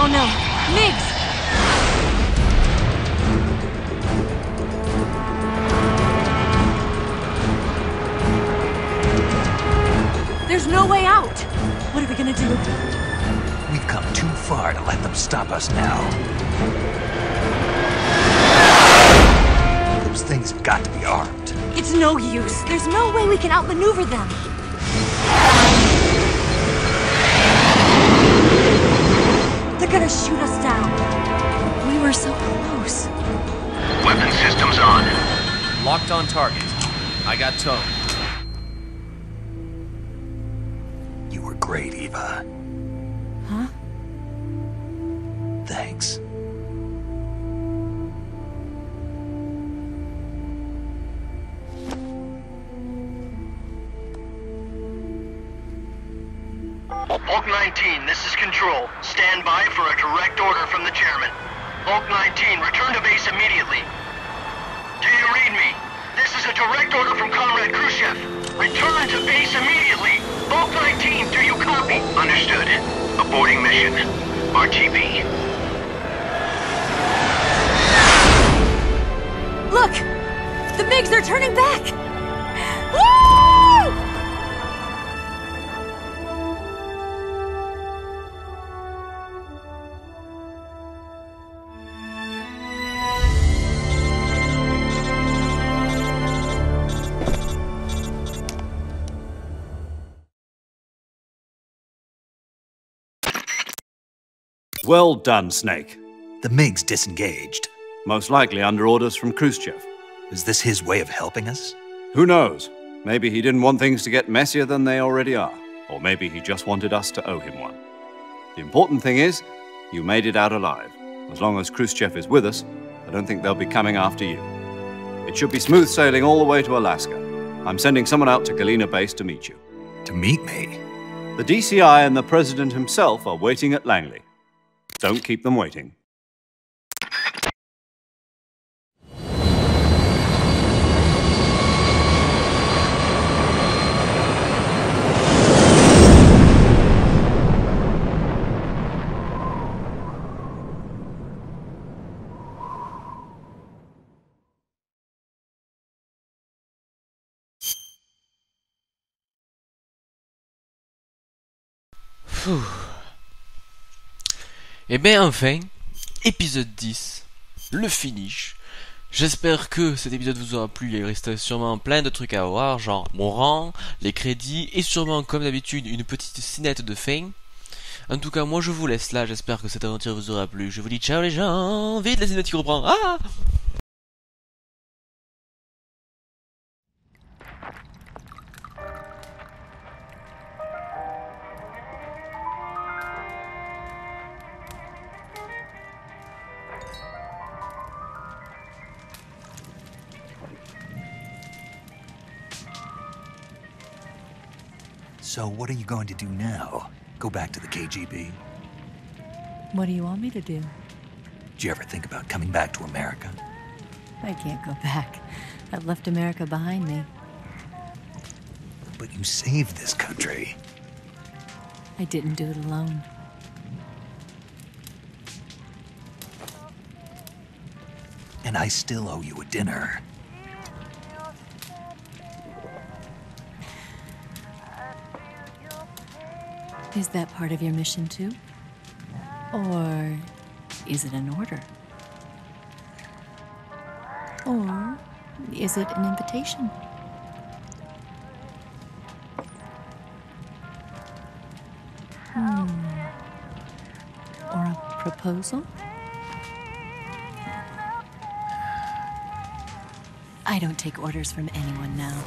Oh no, Migs! There's no way out! What are we gonna do?
We've come too far to let them stop us now. Those things have got to be armed.
It's no use. There's no way we can outmaneuver them. They're gonna shoot us down. We were so close.
Weapon systems on.
Locked on target. I got towed.
You were great, Eva.
Huh?
Thanks.
Hulk 19, this is Control. Stand by for a direct order from the chairman. Hulk 19, return to base immediately. Do you read me? This is a direct order from Comrade Khrushchev. Return to base immediately. Hulk 19, do you copy? Understood. Aborting mission. RTB.
Look! The Migs, they're turning back! Woo!
Well done, Snake.
The MiGs disengaged.
Most likely under orders from Khrushchev.
Is this his way of helping us?
Who knows? Maybe he didn't want things to get messier than they already are. Or maybe he just wanted us to owe him one. The important thing is, you made it out alive. As long as Khrushchev is with us, I don't think they'll be coming after you. It should be smooth sailing all the way to Alaska. I'm sending someone out to Galena Base to meet you.
To meet me?
The DCI and the President himself are waiting at Langley. Don't keep them waiting.
Et bien enfin, épisode 10, le finish. J'espère que cet épisode vous aura plu, il reste sûrement plein de trucs à voir, genre mon rang, les crédits, et sûrement comme d'habitude une petite cinette de fin. En tout cas moi je vous laisse là, j'espère que cette aventure vous aura plu. Je vous dis ciao les gens, vite la cinématique reprend. Ah!
So what are you going to do now? Go back to the KGB?
What do you want me to do?
Did you ever think about coming back to America?
I can't go back. I've left America behind me.
But you saved this country.
I didn't do it alone.
And I still owe you a dinner.
Is that part of your mission too? Or is it an order? Or is it an invitation? Or a proposal? I don't take orders from anyone now.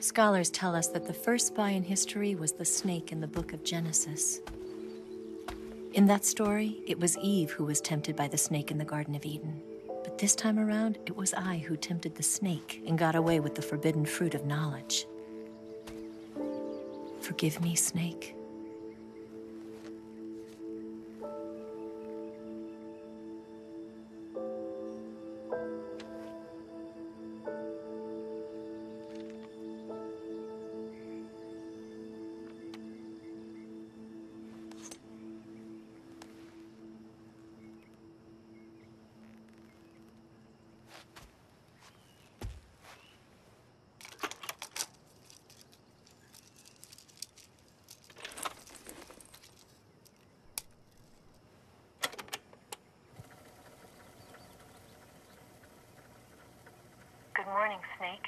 Scholars tell us that the first spy in history was the snake in the book of Genesis. In that story, it was Eve who was tempted by the snake in the Garden of Eden. But this time around, it was I who tempted the snake and got away with the forbidden fruit of knowledge. Forgive me, snake.
Good morning, Snake.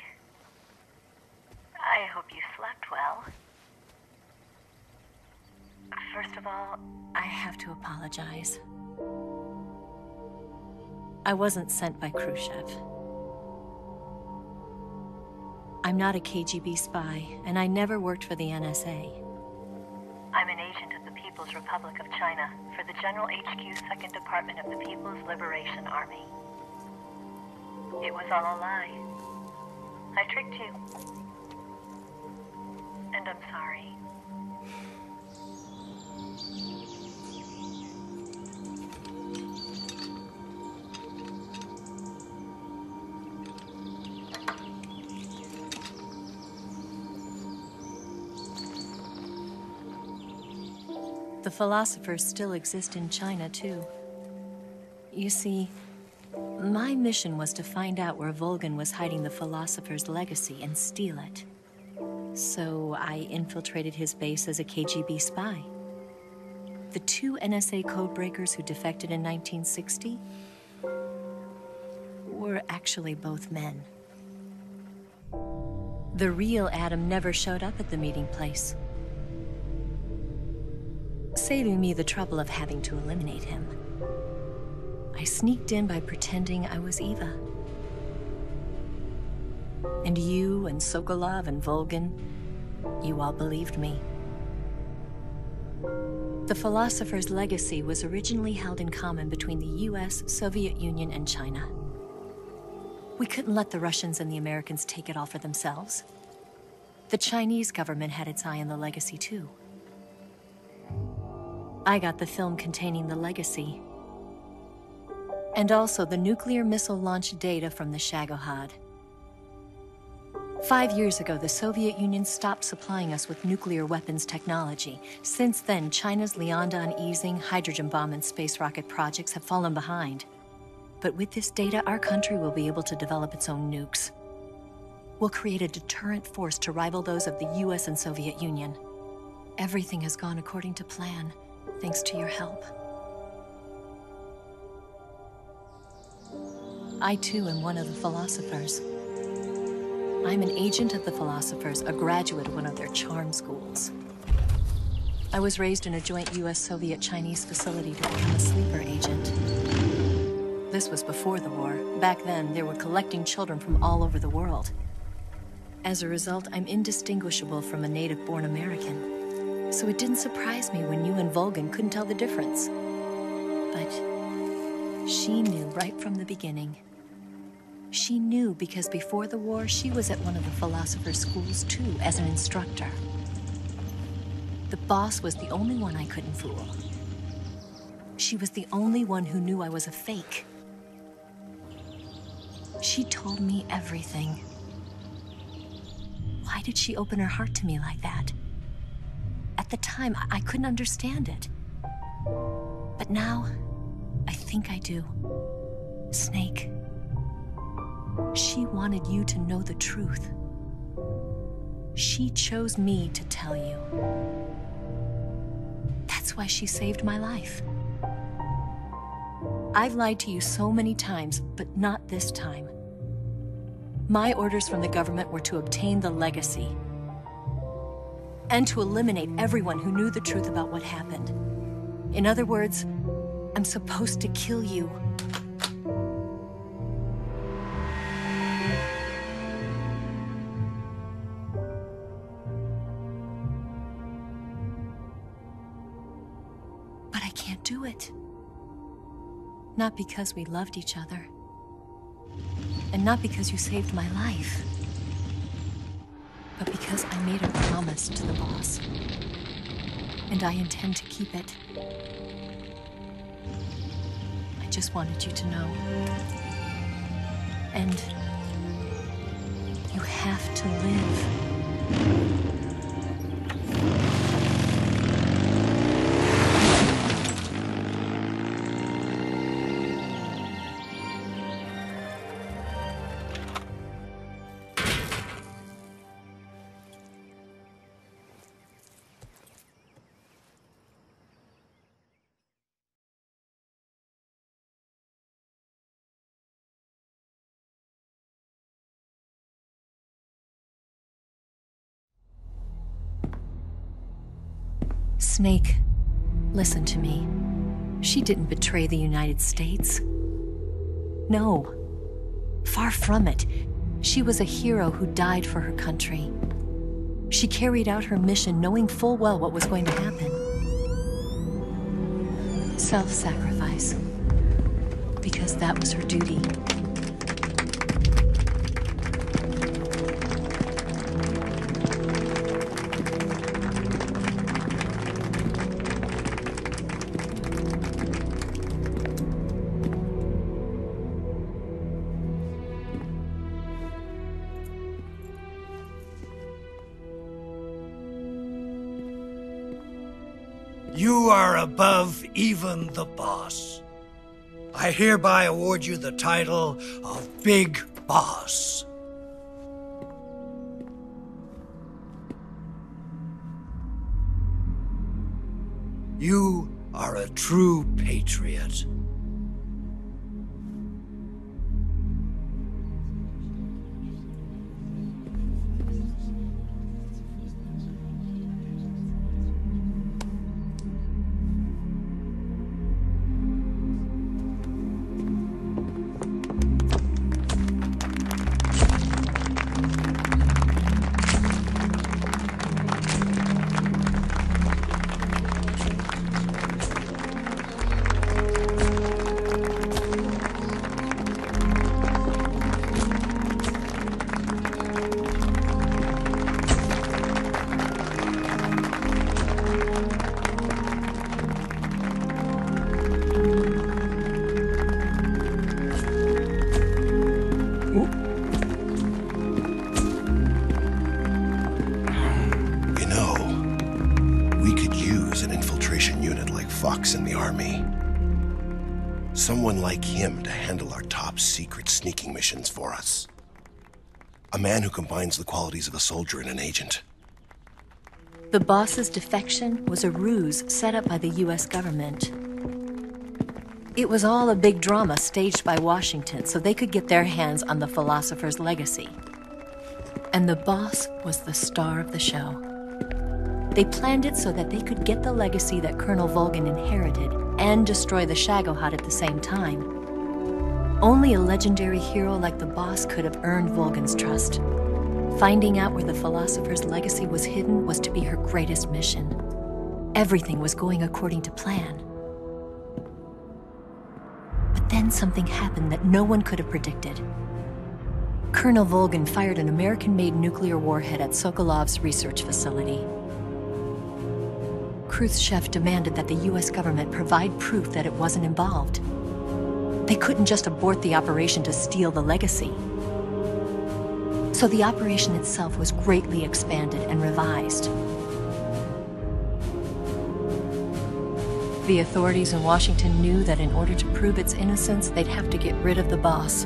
I hope you slept well. First of all,
I have to apologize. I wasn't sent by Khrushchev. I'm not a KGB spy, and I never worked for the NSA.
I'm an agent of the People's Republic of China for the General HQ 2nd Department of the People's Liberation Army. It was all a lie. I tricked you. And I'm sorry.
The philosophers still exist in China, too. You see, my mission was to find out where Volgan was hiding the philosopher's legacy and steal it. So I infiltrated his base as a KGB spy. The 2 NSA codebreakers who defected in 1960? were actually both men. The real Adam never showed up at the meeting place, saving me the trouble of having to eliminate him. I sneaked in by pretending I was Eva. And you and Sokolov and Volgin, you all believed me. The philosopher's legacy was originally held in common between the US, Soviet Union, and China. We couldn't let the Russians and the Americans take it all for themselves. The Chinese government had its eye on the legacy too. I got the film containing the legacy, and also the nuclear missile launch data from the Shagohod. 5 years ago, the Soviet Union stopped supplying us with nuclear weapons technology. Since then, China's Liaodong easing, hydrogen bomb, and space rocket projects have fallen behind. But with this data, our country will be able to develop its own nukes. We'll create a deterrent force to rival those of the US and Soviet Union. Everything has gone according to plan, thanks to your help. I too am one of the philosophers. I'm an agent of the philosophers, a graduate of one of their charm schools. I was raised in a joint US-Soviet-Chinese facility to become a sleeper agent. This was before the war. Back then, they were collecting children from all over the world. As a result, I'm indistinguishable from a native-born American. So it didn't surprise me when you and Volgin couldn't tell the difference. But she knew right from the beginning. She knew because before the war, she was at one of the philosopher's schools too, as an instructor. The boss was the only one I couldn't fool. She was the only one who knew I was a fake. She told me everything. Why did she open her heart to me like that? At the time, I couldn't understand it. But now, I think I do. Snake. She wanted you to know the truth. She chose me to tell you. That's why she saved my life. I've lied to you so many times, but not this time. My orders from the government were to obtain the legacy and to eliminate everyone who knew the truth about what happened. In other words, I'm supposed to kill you. But I can't do it. Not because we loved each other. And not because you saved my life. But because I made a promise to the boss. And I intend to keep it. I just wanted you to know. And you have to live. Snake, listen to me. She didn't betray the United States. No, far from it. She was a hero who died for her country. She carried out her mission knowing full well what was going to happen. Self-sacrifice. Because that was her duty.
You are above even the boss. I hereby award you the title of Big Boss. You are a true patriot.
You know, we could use an infiltration unit like Fox in the army. Someone like him to handle our top secret sneaking missions for us. A man who combines the qualities of a soldier and an agent.
The boss's defection was a ruse set up by the US government. It was all a big drama staged by Washington so they could get their hands on the philosopher's legacy. And the boss was the star of the show. They planned it so that they could get the legacy that Colonel Volgin inherited and destroy the Shagohod at the same time. Only a legendary hero like the boss could have earned Volgin's trust. Finding out where the philosopher's legacy was hidden was to be her greatest mission. Everything was going according to plan. But then something happened that no one could have predicted. Colonel Volgin fired an American-made nuclear warhead at Sokolov's research facility. Khrushchev demanded that the US government provide proof that it wasn't involved. They couldn't just abort the operation to steal the legacy. So the operation itself was greatly expanded and revised. The authorities in Washington knew that in order to prove its innocence, they'd have to get rid of the boss,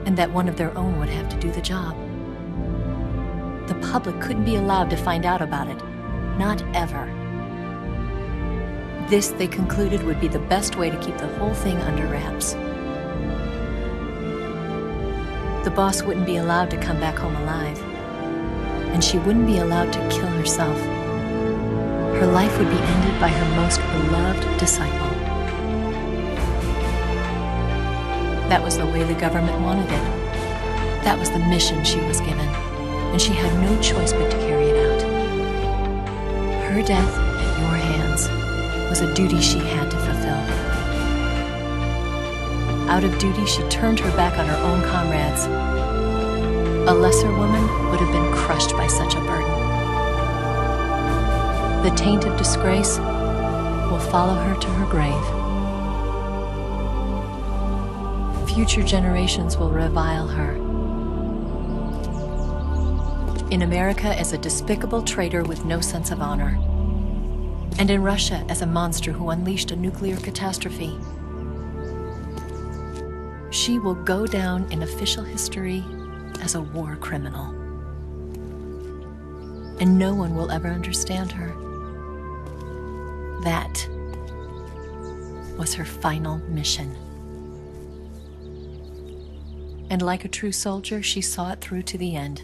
and that one of their own would have to do the job. The public couldn't be allowed to find out about it, not ever. This, they concluded, would be the best way to keep the whole thing under wraps. The boss wouldn't be allowed to come back home alive, and she wouldn't be allowed to kill herself. Her life would be ended by her most beloved disciple. That was the way the government wanted it. That was the mission she was given, and she had no choice but to carry it out. Her death at your hands was a duty she had to fulfill. Out of duty, she turned her back on her own comrades. A lesser woman would have been crushed by such a burden. The taint of disgrace will follow her to her grave. Future generations will revile her. In America as a despicable traitor with no sense of honor. And in Russia as a monster who unleashed a nuclear catastrophe. She will go down in official history as a war criminal. And no one will ever understand her. That was her final mission. And like a true soldier, she saw it through to the end.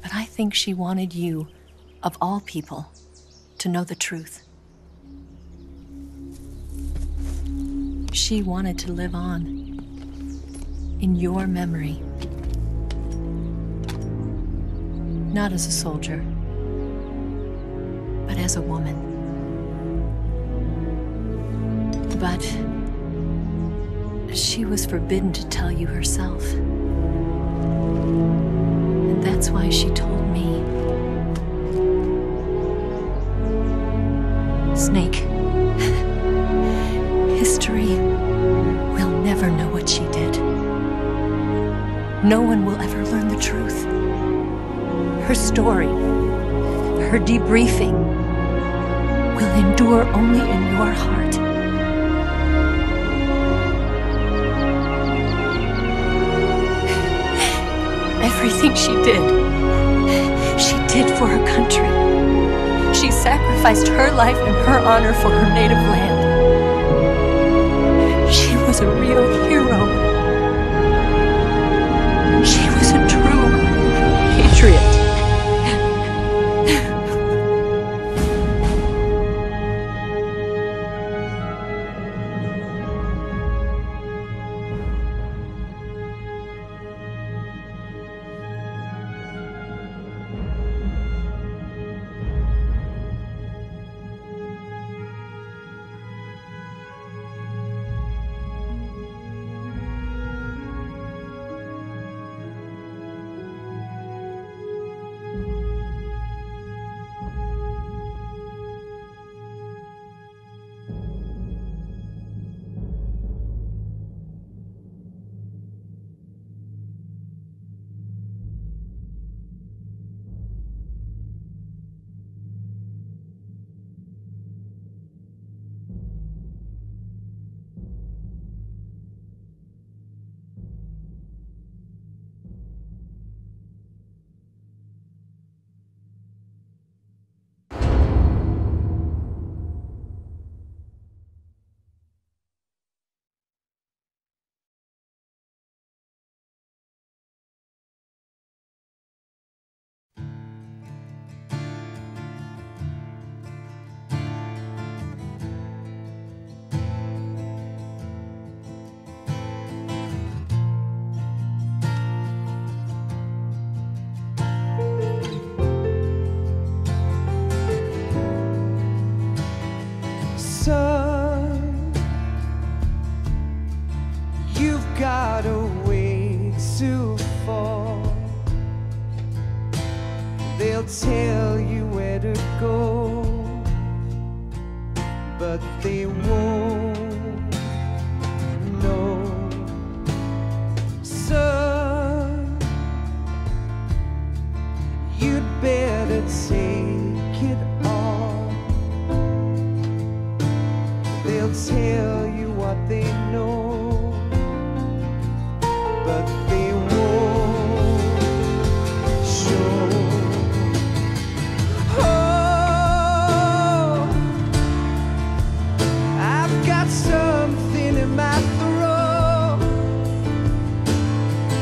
But I think she wanted you, of all people, to know the truth. She wanted to live on in your memory. Not as a soldier, but as a woman. But she was forbidden to tell you herself. And that's why she told me. Snake, history will never know what she did. No one will ever learn the truth. Her story, her debriefing, will endure only in your heart. Everything she did for her country. She sacrificed her life and her honor for her native land. She was a real hero. She was a true patriot.
gotta wait to fall. They'll tell you where to go, but they won't know. Son, you'd better take it all. They'll tell you what they know, but they won't show. Oh, I've got something in my throat.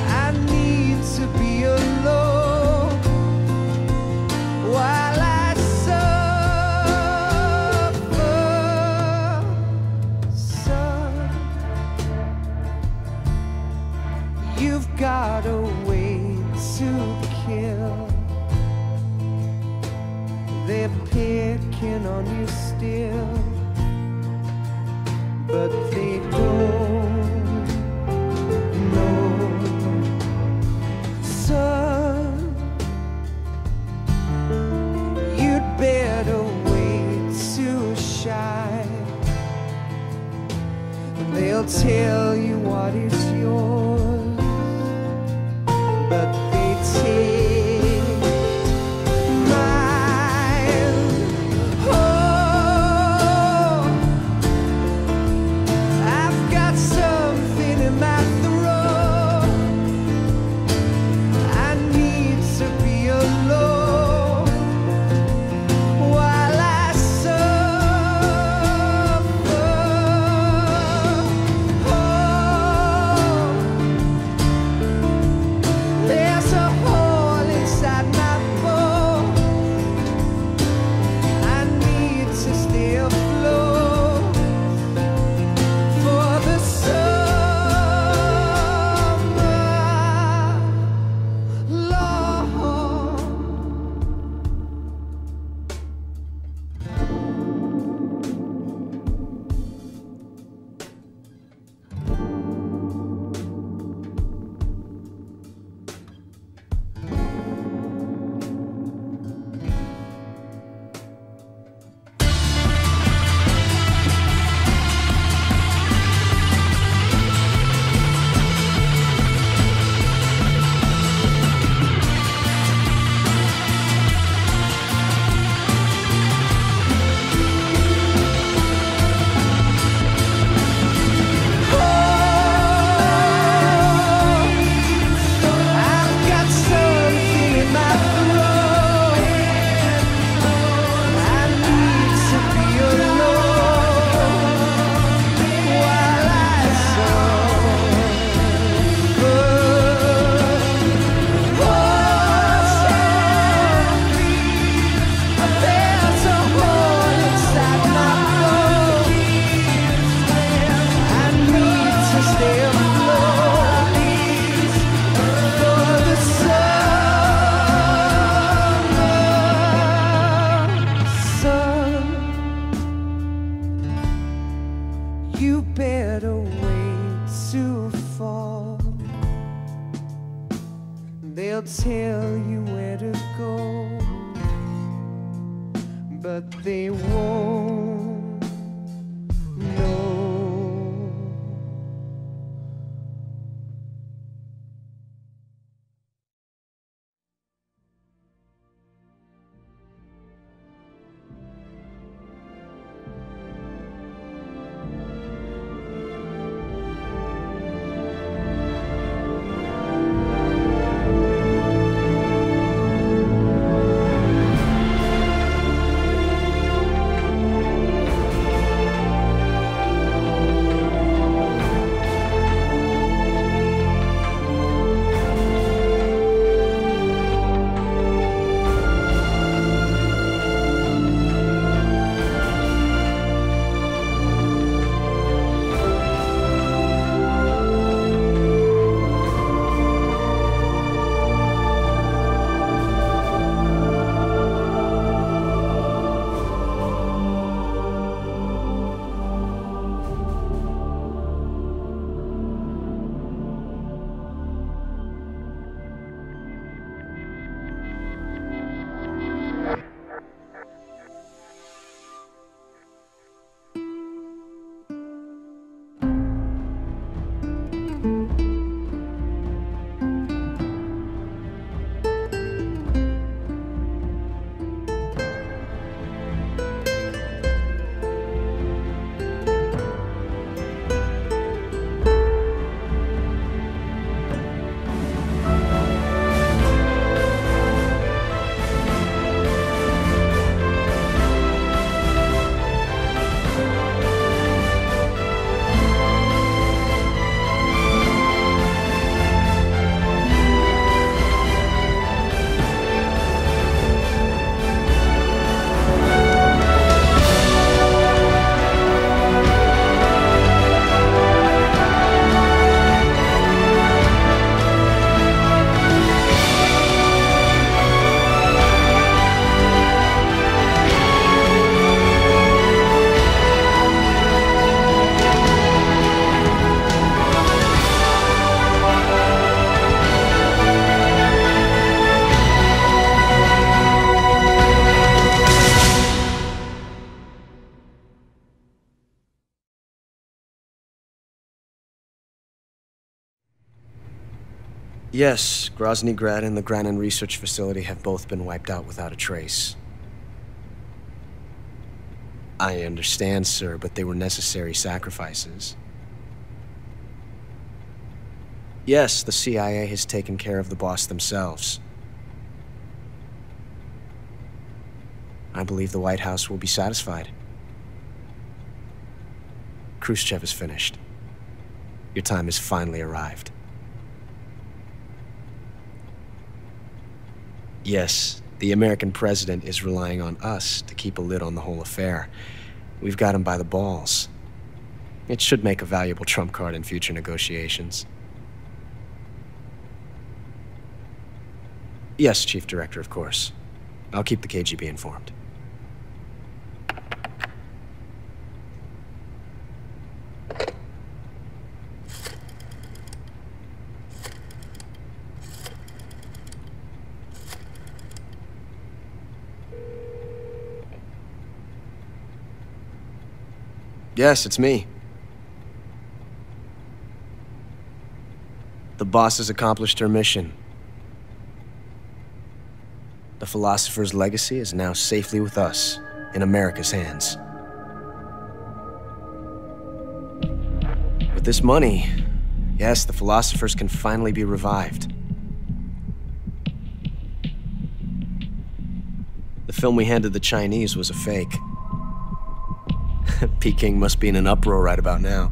I need to be alone while I suffer. Son, you've got a way to kill. They're picking on you still, but they don't know. Son, you'd better wait to shine. They'll tell you what is yours, but they take mine. Oh, I've got something in my throat. I need to be alone while I suffer. Oh, there's a hole inside my bones. I need to stay afloat for the summer, Lord. I've got something in my throat. I need to be alone while I suffer. There's a hole inside my bones. I need to stay afloat for the summer. Son, you better wait to fall. They'll tell you where to go, but they won't know.
Yes, Grozny Grad and the Granin Research Facility have both been wiped out without a trace. I understand, sir, but they were necessary sacrifices. Yes, the CIA has taken care of the boss themselves. I believe the White House will be satisfied. Khrushchev is finished. Your time has finally arrived. Yes, the American president is relying on us to keep a lid on the whole affair. We've got him by the balls. It should make a valuable trump card in future negotiations. Yes, Chief Director, of course. I'll keep the KGB informed. Yes, it's me. The boss has accomplished her mission. The philosopher's legacy is now safely with us, in America's hands. With this money, yes, the philosophers can finally be revived. The film we handed the Chinese was a fake. Peking must be in an uproar right about now.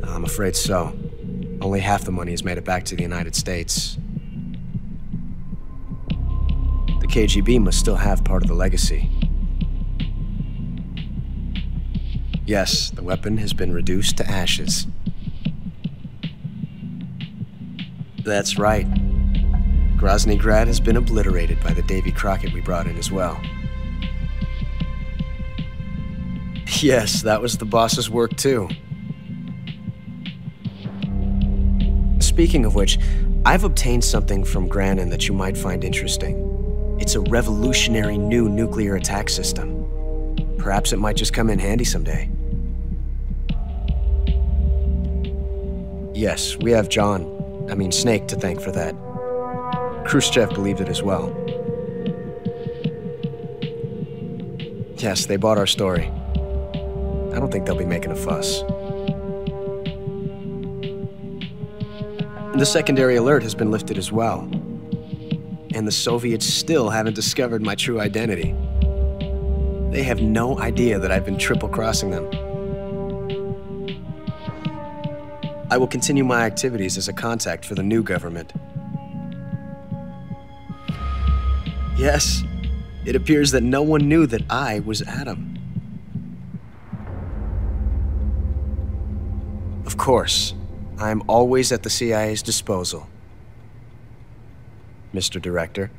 I'm afraid so. Only half the money has made it back to the United States. The KGB must still have part of the legacy. Yes, the weapon has been reduced to ashes. That's right. Grozny Grad has been obliterated by the Davy Crockett we brought in as well. Yes, that was the boss's work too. Speaking of which, I've obtained something from Granin that you might find interesting. It's a revolutionary new nuclear attack system. Perhaps it might just come in handy someday. Yes, we have Snake to thank for that. Khrushchev believed it as well. Yes, they bought our story. I don't think they'll be making a fuss. The secondary alert has been lifted as well. And the Soviets still haven't discovered my true identity. They have no idea that I've been triple-crossing them. I will continue my activities as a contact for the new government. Yes, it appears that no one knew that I was Adam. Of course, I'm always at the CIA's disposal, Mr. Director.